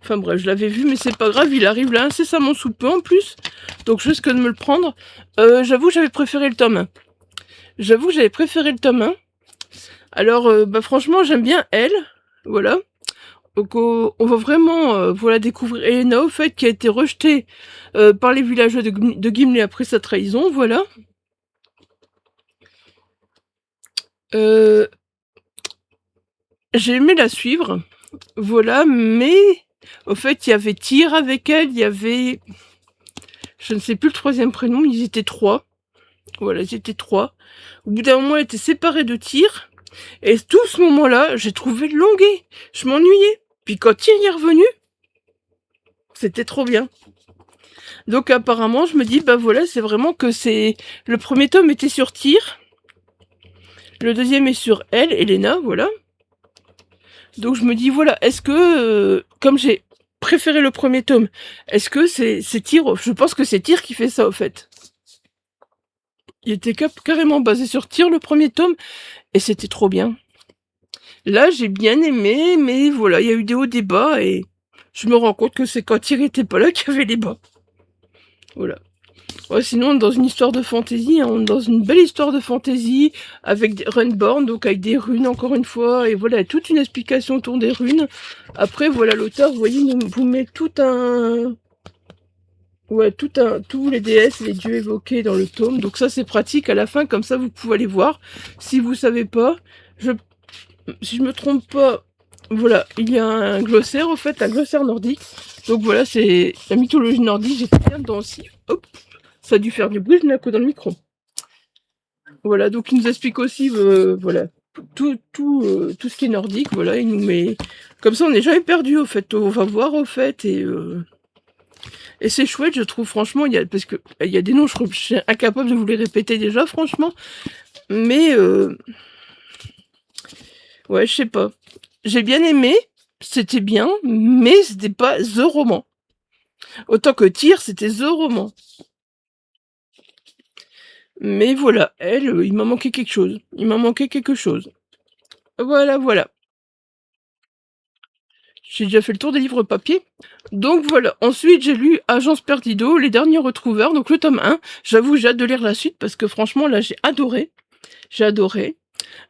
Enfin bref, je l'avais vu, mais c'est pas grave, il arrive là incessamment sous peu en plus. Donc je risque de me le prendre. J'avoue, j'avais préféré le tome 1. J'avoue que j'avais préféré le tome 1. Alors, bah franchement, j'aime bien elle, voilà. Donc, on va vraiment voilà, découvrir Elena, au fait, qui a été rejetée par les villageois de Gimli après sa trahison, voilà. J'ai aimé la suivre, voilà, mais au fait, il y avait Tyr avec elle, il y avait... Je ne sais plus le troisième prénom, ils étaient 3. Voilà, ils étaient 3. Au bout d'un moment, elle était séparée de Tyr, et tout ce moment-là, j'ai trouvé longué. Je m'ennuyais. Puis quand Tyr est revenu, c'était trop bien. Donc apparemment, je me dis, bah voilà, c'est vraiment que c'est... Le premier tome était sur Tyr, le deuxième est sur elle, Elena, voilà. Donc je me dis, voilà, est-ce que, comme j'ai préféré le premier tome, est-ce que c'est Tyr? Je pense que c'est Tyr qui fait ça, au fait. Il était carrément basé sur Tyr, le premier tome, et c'était trop bien. Là, j'ai bien aimé, mais voilà, il y a eu des hauts, des bas, et je me rends compte que c'est quand Tyr était pas là qu'il y avait les bas. Voilà. Ouais, sinon, dans une histoire de fantasy, hein, dans une belle histoire de fantasy, avec des Runborn, donc avec des runes encore une fois, et voilà, toute une explication autour des runes. Après, voilà, l'auteur, vous voyez, vous met tout un... Ouais, tous les déesses, les dieux évoqués dans le tome, donc ça c'est pratique, à la fin, comme ça vous pouvez aller voir. Si vous savez pas, si je me trompe pas, voilà, il y a un glossaire, au fait, un glossaire nordique. Donc voilà, c'est la mythologie nordique, j'étais bien dedans aussi. Hop, ça a dû faire du bruit, je mets un coup dans le micro. Voilà, donc il nous explique aussi, voilà, tout ce qui est nordique, voilà, il nous met... Comme ça, on n'est jamais perdu, au fait, on va voir, au fait, et c'est chouette, je trouve, franchement, parce que il y a des noms, je suis incapable de vous les répéter déjà, franchement, mais, ouais, je sais pas. J'ai bien aimé, c'était bien, mais c'était pas THE roman. Autant que Tyr, c'était THE roman. Mais voilà, elle, il m'a manqué quelque chose. Il m'a manqué quelque chose. Voilà, voilà. J'ai déjà fait le tour des livres papier. Donc voilà, ensuite j'ai lu Agence Perdido, Les Derniers Retrouveurs, donc le tome 1. J'avoue, j'ai hâte de lire la suite parce que franchement, là, j'ai adoré. J'ai adoré.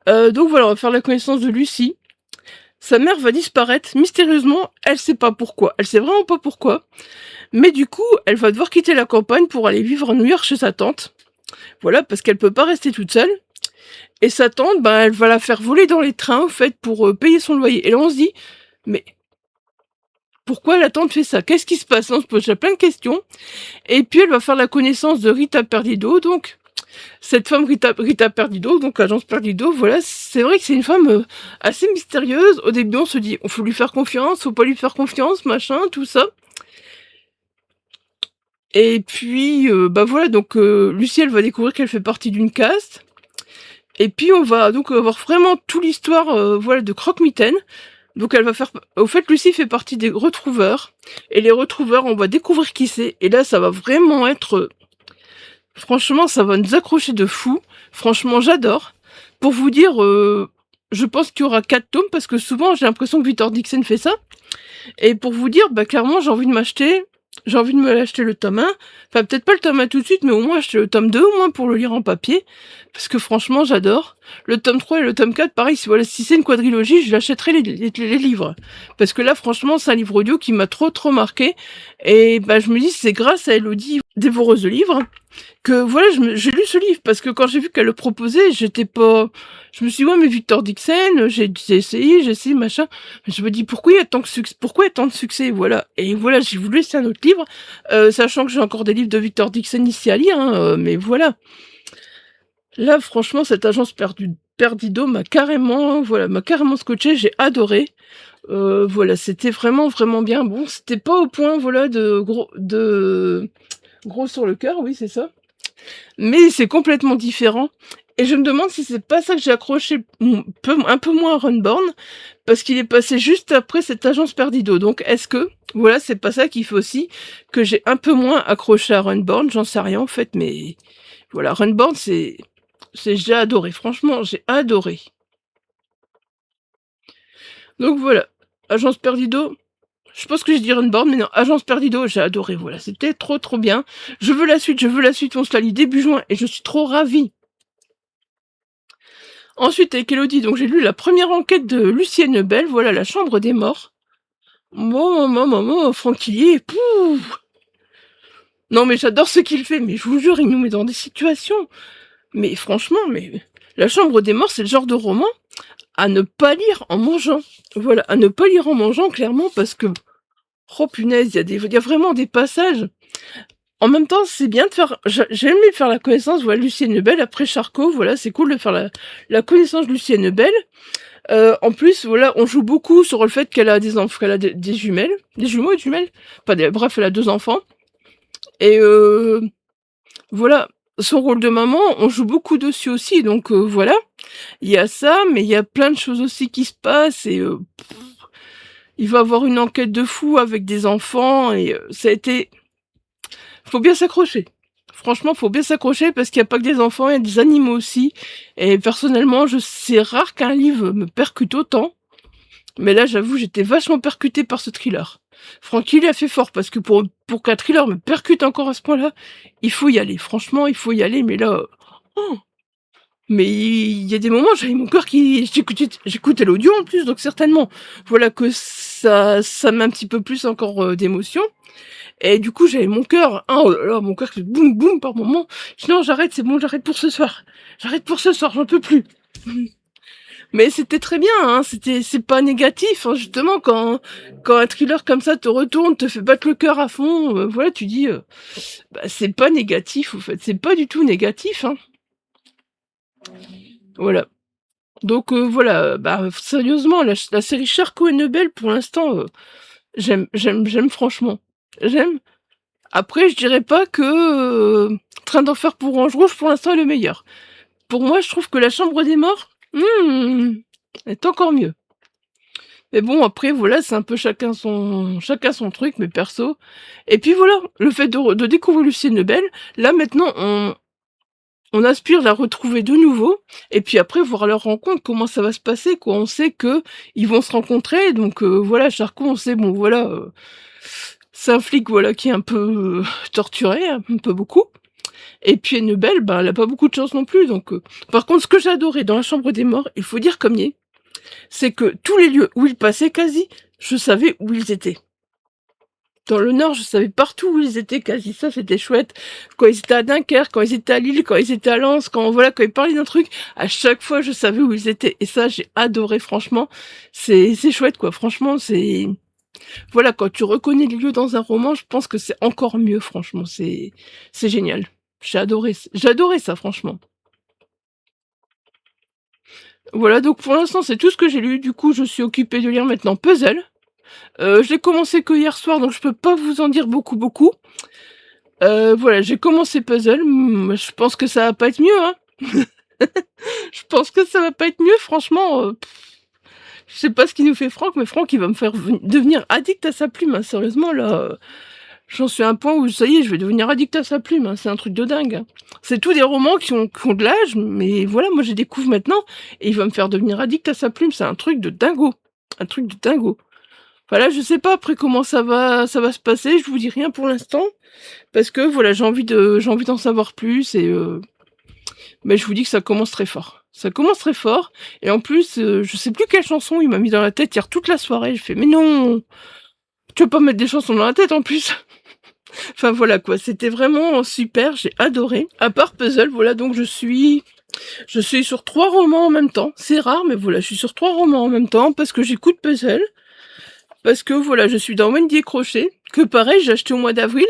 Donc voilà, on va faire la connaissance de Lucie. Sa mère va disparaître mystérieusement, elle sait pas pourquoi. Elle sait vraiment pas pourquoi. Mais du coup, elle va devoir quitter la campagne pour aller vivre à New York chez sa tante. Voilà, parce qu'elle peut pas rester toute seule. Et sa tante, ben, elle va la faire voler dans les trains, en fait, pour payer son loyer. Et là, on se dit, mais pourquoi la tante fait ça? Qu'est-ce qui se passe? On se pose plein de questions. Et puis, elle va faire la connaissance de Rita Perdido, donc, cette femme Rita Perdido, donc Agence Perdido, voilà, c'est vrai que c'est une femme assez mystérieuse. Au début, on se dit, faut lui faire confiance, faut pas lui faire confiance, machin, tout ça. Et puis, bah voilà, donc Lucie, elle va découvrir qu'elle fait partie d'une caste. Et puis, on va donc avoir vraiment toute l'histoire, voilà, de Croque-Mitaine. Donc, elle va faire... Au fait, Lucie fait partie des retrouveurs. Et les retrouveurs, on va découvrir qui c'est. Et là, ça va vraiment être... Franchement, ça va nous accrocher de fou. Franchement, j'adore. Pour vous dire, je pense qu'il y aura 4 tomes, parce que souvent, j'ai l'impression que Victor Dixon fait ça. Et pour vous dire, bah clairement, j'ai envie de me l'acheter le tome 1. Enfin, peut-être pas le tome 1 tout de suite, mais au moins acheter le tome 2, au moins pour le lire en papier. Parce que franchement, j'adore. Le tome 3 et le tome 4, pareil, si c'est une quadrilogie, je l'achèterai les livres. Parce que là, franchement, c'est un livre audio qui m'a trop marqué. Et bah, je me dis, c'est grâce à Elodie, dévoreuse de livres, que voilà, j'ai lu ce livre. Parce que quand j'ai vu qu'elle le proposait, j'étais pas... Je me suis dit, ouais, mais Victor Dixon, j'ai essayé, machin. Je me dis, pourquoi il y a tant de succès, voilà. Et voilà, j'ai voulu essayer un autre livre, sachant que j'ai encore des livres de Victor Dixon ici à lire, hein, mais voilà. Là, franchement, cette agence Perdido m'a carrément scotché, j'ai adoré. Voilà, c'était vraiment bien. Bon, c'était pas au point, voilà, de gros sur le cœur, oui, c'est ça. Mais c'est complètement différent. Et je me demande si c'est pas ça que j'ai accroché un peu moins à Runborn, parce qu'il est passé juste après cette agence Perdido. Donc est-ce que, voilà, c'est pas ça qui fait aussi que j'ai un peu moins accroché à Runborn, j'en sais rien en fait, mais voilà, Runborn j'ai adoré, franchement, j'ai adoré. Donc voilà, agence Perdido, je pense que j'ai dit Runborn, mais non, agence Perdido, j'ai adoré, voilà, c'était trop bien. Je veux la suite, on se la lit début juin, et je suis trop ravie. Ensuite, avec Elodie, donc j'ai lu la première enquête de Lucienne Bell, voilà, La chambre des morts. Franquillier, pouf. Non, mais j'adore ce qu'il fait, mais je vous jure, il nous met dans des situations. Mais franchement, mais La chambre des morts, c'est le genre de roman à ne pas lire en mangeant. Voilà, à ne pas lire en mangeant, clairement, parce que, oh punaise, il y a vraiment des passages. En même temps, c'est bien de faire, j'ai aimé faire la connaissance, voilà, Lucienne Bell, après Charcot, voilà, c'est cool de faire la connaissance de Lucienne Bell. En plus, voilà, on joue beaucoup sur le fait qu'elle a des enfants, qu'elle a des jumelles, des jumeaux et des jumelles, bref, elle a 2 enfants. Et voilà, son rôle de maman, on joue beaucoup dessus aussi, donc voilà. Il y a ça, mais il y a plein de choses aussi qui se passent, et il va avoir une enquête de fou avec des enfants, et ça a été... Faut bien s'accrocher. Franchement, faut bien s'accrocher, parce qu'il n'y a pas que des enfants, il y a des animaux aussi. Et personnellement, c'est rare qu'un livre me percute autant. Mais là, j'avoue, j'étais vachement percutée par ce thriller. Francky, il a fait fort, parce que pour qu'un thriller me percute encore à ce point-là, il faut y aller. Franchement, il faut y aller, mais là... oh. Mais il y a des moments, j'avais mon cœur qui... J'écoutais l'audio en plus, donc certainement, voilà que ça met un petit peu plus encore d'émotion. Et du coup, j'avais mon cœur, hein, oh là là, mon cœur qui fait boum boum par moment. Je dis non, j'arrête, c'est bon, j'arrête pour ce soir. J'arrête pour ce soir, j'en peux plus. Mais c'était très bien, hein, c'est pas négatif, hein, justement, quand un thriller comme ça te retourne, te fait battre le cœur à fond, voilà, tu dis, bah, c'est pas négatif, en fait, c'est pas du tout négatif, hein. Voilà. Donc, voilà, bah, sérieusement, la série Charcot et Nebel, pour l'instant, j'aime franchement. J'aime. Après, je dirais pas que Train d'enfer pour Ange Rouge, pour l'instant, est le meilleur. Pour moi, je trouve que La chambre des morts, est encore mieux. Mais bon, après, voilà, c'est un peu chacun son truc, mais perso. Et puis voilà, le fait de découvrir Lucienne Bell, là, maintenant, on aspire la retrouver de nouveau, et puis après, voir leur rencontre, comment ça va se passer, quoi. On sait que ils vont se rencontrer, donc voilà, Charcot, on sait, bon, voilà, c'est un flic, voilà, qui est un peu torturé, un peu beaucoup. Et puis Annabelle, bah, elle a pas beaucoup de chance non plus, donc... Par contre, ce que j'ai adoré dans La chambre des morts, il faut dire comme il est, c'est que tous les lieux où ils passaient quasi, je savais où ils étaient. Dans le Nord, je savais partout où ils étaient quasi, ça c'était chouette. Quand ils étaient à Dunkerque, quand ils étaient à Lille, quand ils étaient à Lens, quand ils parlaient d'un truc, à chaque fois je savais où ils étaient. Et ça, j'ai adoré, franchement. C'est chouette, quoi. Franchement, c'est... Voilà, quand tu reconnais les lieux dans un roman, je pense que c'est encore mieux, franchement. C'est génial. J'ai adoré ça, franchement. Voilà, donc pour l'instant, c'est tout ce que j'ai lu. Du coup, je suis occupée de lire maintenant Puzzle. Je l'ai commencé que hier soir, donc je peux pas vous en dire beaucoup. Voilà, j'ai commencé Puzzle. Je pense que ça va pas être mieux, hein. Je pense que ça va pas être mieux, franchement. Je sais pas ce qui nous fait Franck, mais Franck, il va me faire devenir addict à sa plume, hein. Sérieusement, là, j'en suis à un point où, ça y est, je vais devenir addict à sa plume, hein. C'est un truc de dingue, hein. C'est tous des romans qui ont de l'âge, mais voilà, moi, je les découvre maintenant, et il va me faire devenir addict à sa plume. C'est un truc de dingo. Un truc de dingo. Voilà, je sais pas après comment ça va se passer, je vous dis rien pour l'instant, parce que voilà, j'ai envie d'en savoir plus, et mais je vous dis que ça commence très fort. Ça commence très fort, et en plus, je sais plus quelle chanson il m'a mis dans la tête hier toute la soirée. Je fais mais non, tu vas pas mettre des chansons dans la tête en plus. Enfin voilà quoi, c'était vraiment super, j'ai adoré. À part Puzzle, voilà, donc je suis sur 3 romans en même temps. C'est rare, mais voilà, je suis sur 3 romans en même temps parce que j'écoute Puzzle. Parce que voilà, je suis dans Wendy et Crochet, que pareil, j'ai acheté au mois d'avril.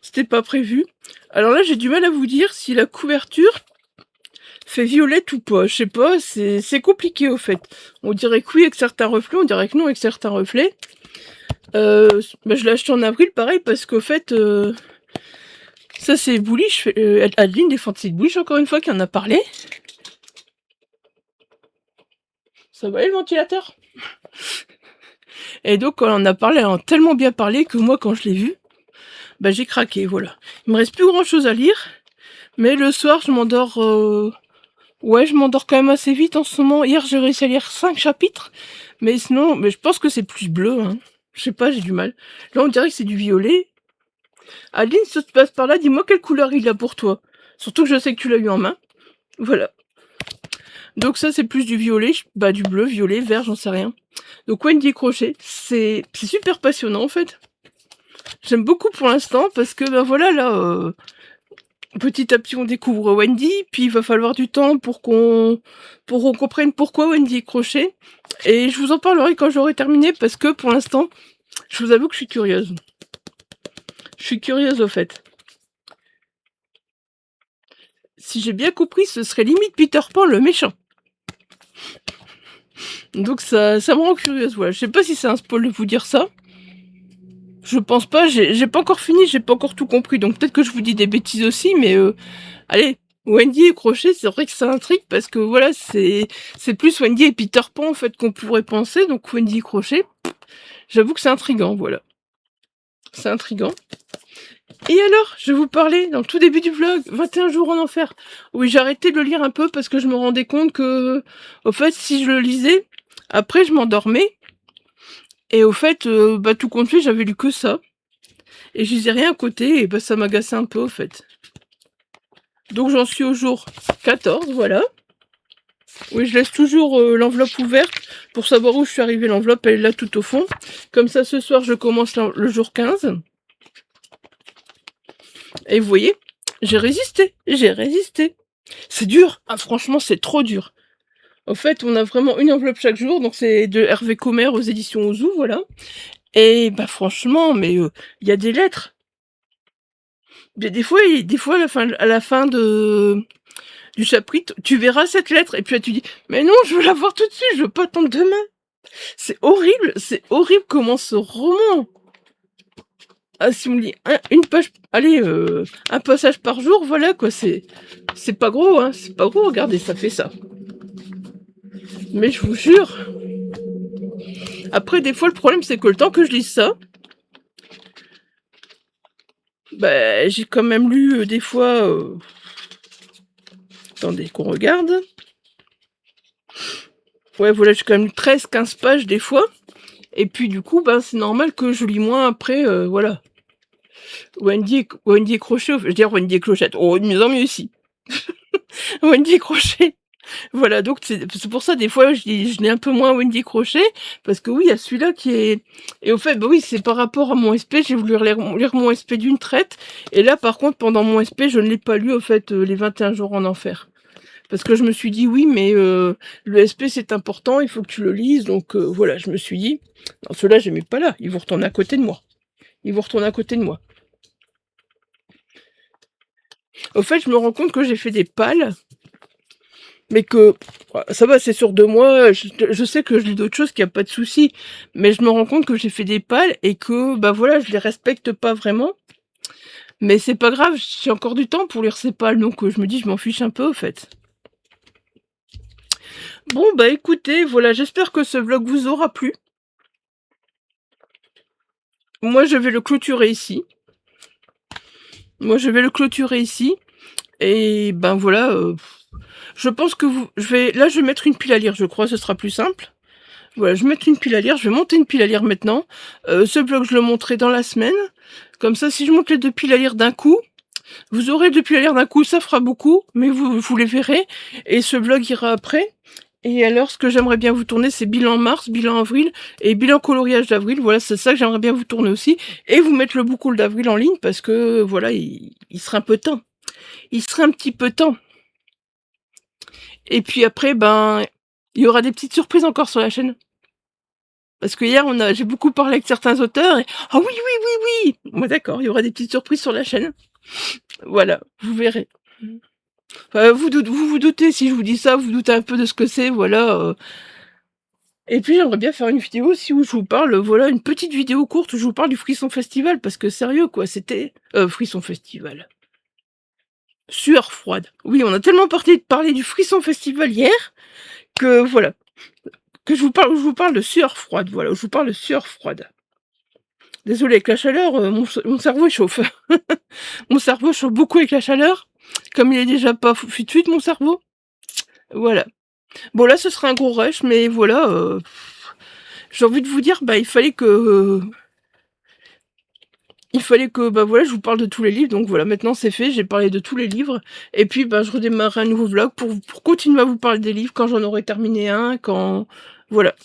C'était pas prévu. Alors là, j'ai du mal à vous dire si la couverture fait violette ou pas. Je sais pas, c'est compliqué au fait. On dirait que oui avec certains reflets, on dirait que non avec certains reflets. Bah, je l'ai acheté en avril, pareil, parce qu'au fait, ça c'est Bullish, Adeline des Fantasy Bullish, encore une fois, qui en a parlé. Ça va aller le ventilateur? Et donc, quand on en a parlé, elle en a tellement bien parlé que moi, quand je l'ai vu, bah j'ai craqué, voilà. Il me reste plus grand chose à lire, mais le soir, je m'endors... Ouais, je m'endors quand même assez vite en ce moment. Hier, j'ai réussi à lire 5 chapitres, mais sinon, mais je pense que c'est plus bleu, hein. Je sais pas, j'ai du mal. Là, on dirait que c'est du violet. Adeline, ça se passe par là, dis-moi quelle couleur il a pour toi. Surtout que je sais que tu l'as eu en main. Voilà. Donc ça, c'est plus du violet, bah du bleu, violet, vert, j'en sais rien. Donc Wendy Crochet, c'est super passionnant en fait. J'aime beaucoup pour l'instant parce que ben voilà, là, petit à petit on découvre Wendy, puis il va falloir du temps pour qu'on comprenne pourquoi Wendy est Crochet. Et je vous en parlerai quand j'aurai terminé parce que pour l'instant, je vous avoue que je suis curieuse. Je suis curieuse au fait. Si j'ai bien compris, ce serait limite Peter Pan le méchant. Donc ça me rend curieuse, voilà. Je sais pas si c'est un spoil de vous dire ça. Je pense pas, j'ai pas encore fini, j'ai pas encore tout compris, donc peut-être que je vous dis des bêtises aussi, mais allez, Wendy et Crochet, c'est vrai que ça intrigue, parce que voilà, c'est plus Wendy et Peter Pan, en fait, qu'on pourrait penser, donc Wendy et Crochet, j'avoue que c'est intriguant, voilà. C'est intriguant. Et alors, je vais vous parler, dans le tout début du vlog, 21 jours en enfer. Oui, j'ai arrêté de le lire un peu, parce que je me rendais compte que, au fait, si je le lisais, après je m'endormais, et au fait, bah tout compte fait, j'avais lu que ça. Et je disais rien à côté, et bah ça m'agaçait un peu au fait. Donc j'en suis au jour 14, voilà. Oui, je laisse toujours l'enveloppe ouverte pour savoir où je suis arrivée. L'enveloppe, elle est là tout au fond. Comme ça, ce soir, je commence le jour 15. Et vous voyez, j'ai résisté, j'ai résisté. C'est dur, ah, franchement, c'est trop dur. En fait, on a vraiment une enveloppe chaque jour, donc c'est de Hervé Commer aux éditions Ouzou, voilà. Et bah franchement, mais il y a des lettres. Des fois, à la fin du chapitre, tu verras cette lettre, et puis là tu dis, mais non, je veux la voir tout de suite, je veux pas attendre demain. C'est horrible comment ce roman. Ah, si on lit une page, allez, un passage par jour, voilà quoi, c'est pas gros, hein, c'est pas gros, regardez, ça fait ça. Mais je vous jure. Après, des fois, le problème, c'est que le temps que je lise ça, bah, j'ai quand même lu des fois. Attendez, qu'on regarde. Ouais, voilà, j'ai quand même 13-15 pages des fois. Et puis, du coup, ben, c'est normal que je lis moins après, voilà. Wendy et Crochet, je veux dire Wendy et Clochette. Oh, de mieux en mieux ici. Wendy et Crochet. Voilà, donc c'est pour ça, des fois, je lis un peu moins Wendy Crochet, parce que oui, il y a celui-là qui est... Et au fait, bah oui, c'est par rapport à mon SP, j'ai voulu lire mon SP d'une traite, et là, par contre, pendant mon SP, je ne l'ai pas lu, au fait, les 21 jours en enfer. Parce que je me suis dit, oui, mais le SP, c'est important, il faut que tu le lises, donc voilà, je me suis dit, non, ceux-là, je les mets pas là, ils vont retourner à côté de moi. Ils vont retourner à côté de moi. Au fait, je me rends compte que j'ai fait des pales, mais que ça va, c'est sur 2 mois, je sais que je lis d'autres choses, qu'il n'y a pas de souci, mais je me rends compte que j'ai fait des pales et que, bah voilà, je les respecte pas vraiment. Mais c'est pas grave, j'ai encore du temps pour lire ces pales, donc je me dis, je m'en fiche un peu, au fait. Bon, bah écoutez, voilà, j'espère que ce vlog vous aura plu. Moi, je vais le clôturer ici. Et ben voilà, je pense que là, je vais mettre une pile à lire, je crois, ce sera plus simple. Voilà, je vais mettre une pile à lire, je vais monter une pile à lire maintenant. Ce vlog, je le monterai dans la semaine. Comme ça, si je monte les 2 piles à lire d'un coup, vous aurez 2 piles à lire d'un coup, ça fera beaucoup, mais vous les verrez. Et ce vlog ira après. Et alors, ce que j'aimerais bien vous tourner, c'est bilan mars, bilan avril et bilan coloriage d'avril. Voilà, c'est ça que j'aimerais bien vous tourner aussi. Et vous mettre le boucle d'avril en ligne parce que, voilà, il sera un peu temps. Il sera un petit peu temps. Et puis après, ben, il y aura des petites surprises encore sur la chaîne. Parce que hier, j'ai beaucoup parlé avec certains auteurs et ah oui, oui, oui, oui. Moi, d'accord, il y aura des petites surprises sur la chaîne. Voilà, vous verrez. Enfin, vous doutez, si je vous dis ça, vous doutez un peu de ce que c'est, voilà. Et puis, j'aimerais bien faire une vidéo aussi où je vous parle, voilà, une petite vidéo courte où je vous parle du Frisson Festival, parce que sérieux, quoi, c'était... Frisson Festival. Sueur froide. Oui, on a tellement parlé du Frisson Festival hier, que voilà. Que je vous parle de sueur froide, voilà, je vous parle de sueur froide. Désolée, avec la chaleur, mon cerveau chauffe. Mon cerveau chauffe beaucoup avec la chaleur, comme il est déjà pas fuite mon cerveau. Voilà. Bon, là, ce sera un gros rush, mais voilà, j'ai envie de vous dire, bah, il fallait que il fallait que, bah, voilà, je vous parle de tous les livres, donc voilà, maintenant c'est fait, j'ai parlé de tous les livres et puis, bah, je redémarrerai un nouveau vlog pour continuer à vous parler des livres quand j'en aurai terminé un, quand voilà.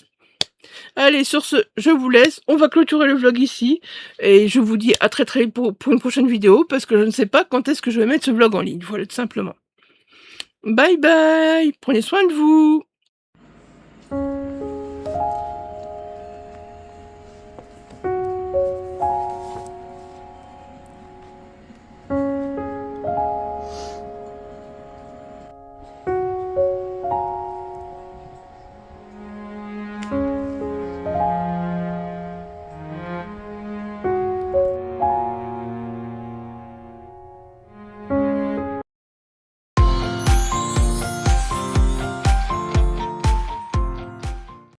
Allez, sur ce, je vous laisse, on va clôturer le vlog ici et je vous dis à très, très vite pour une prochaine vidéo parce que je ne sais pas quand est-ce que je vais mettre ce vlog en ligne, voilà, tout simplement. Bye bye, prenez soin de vous.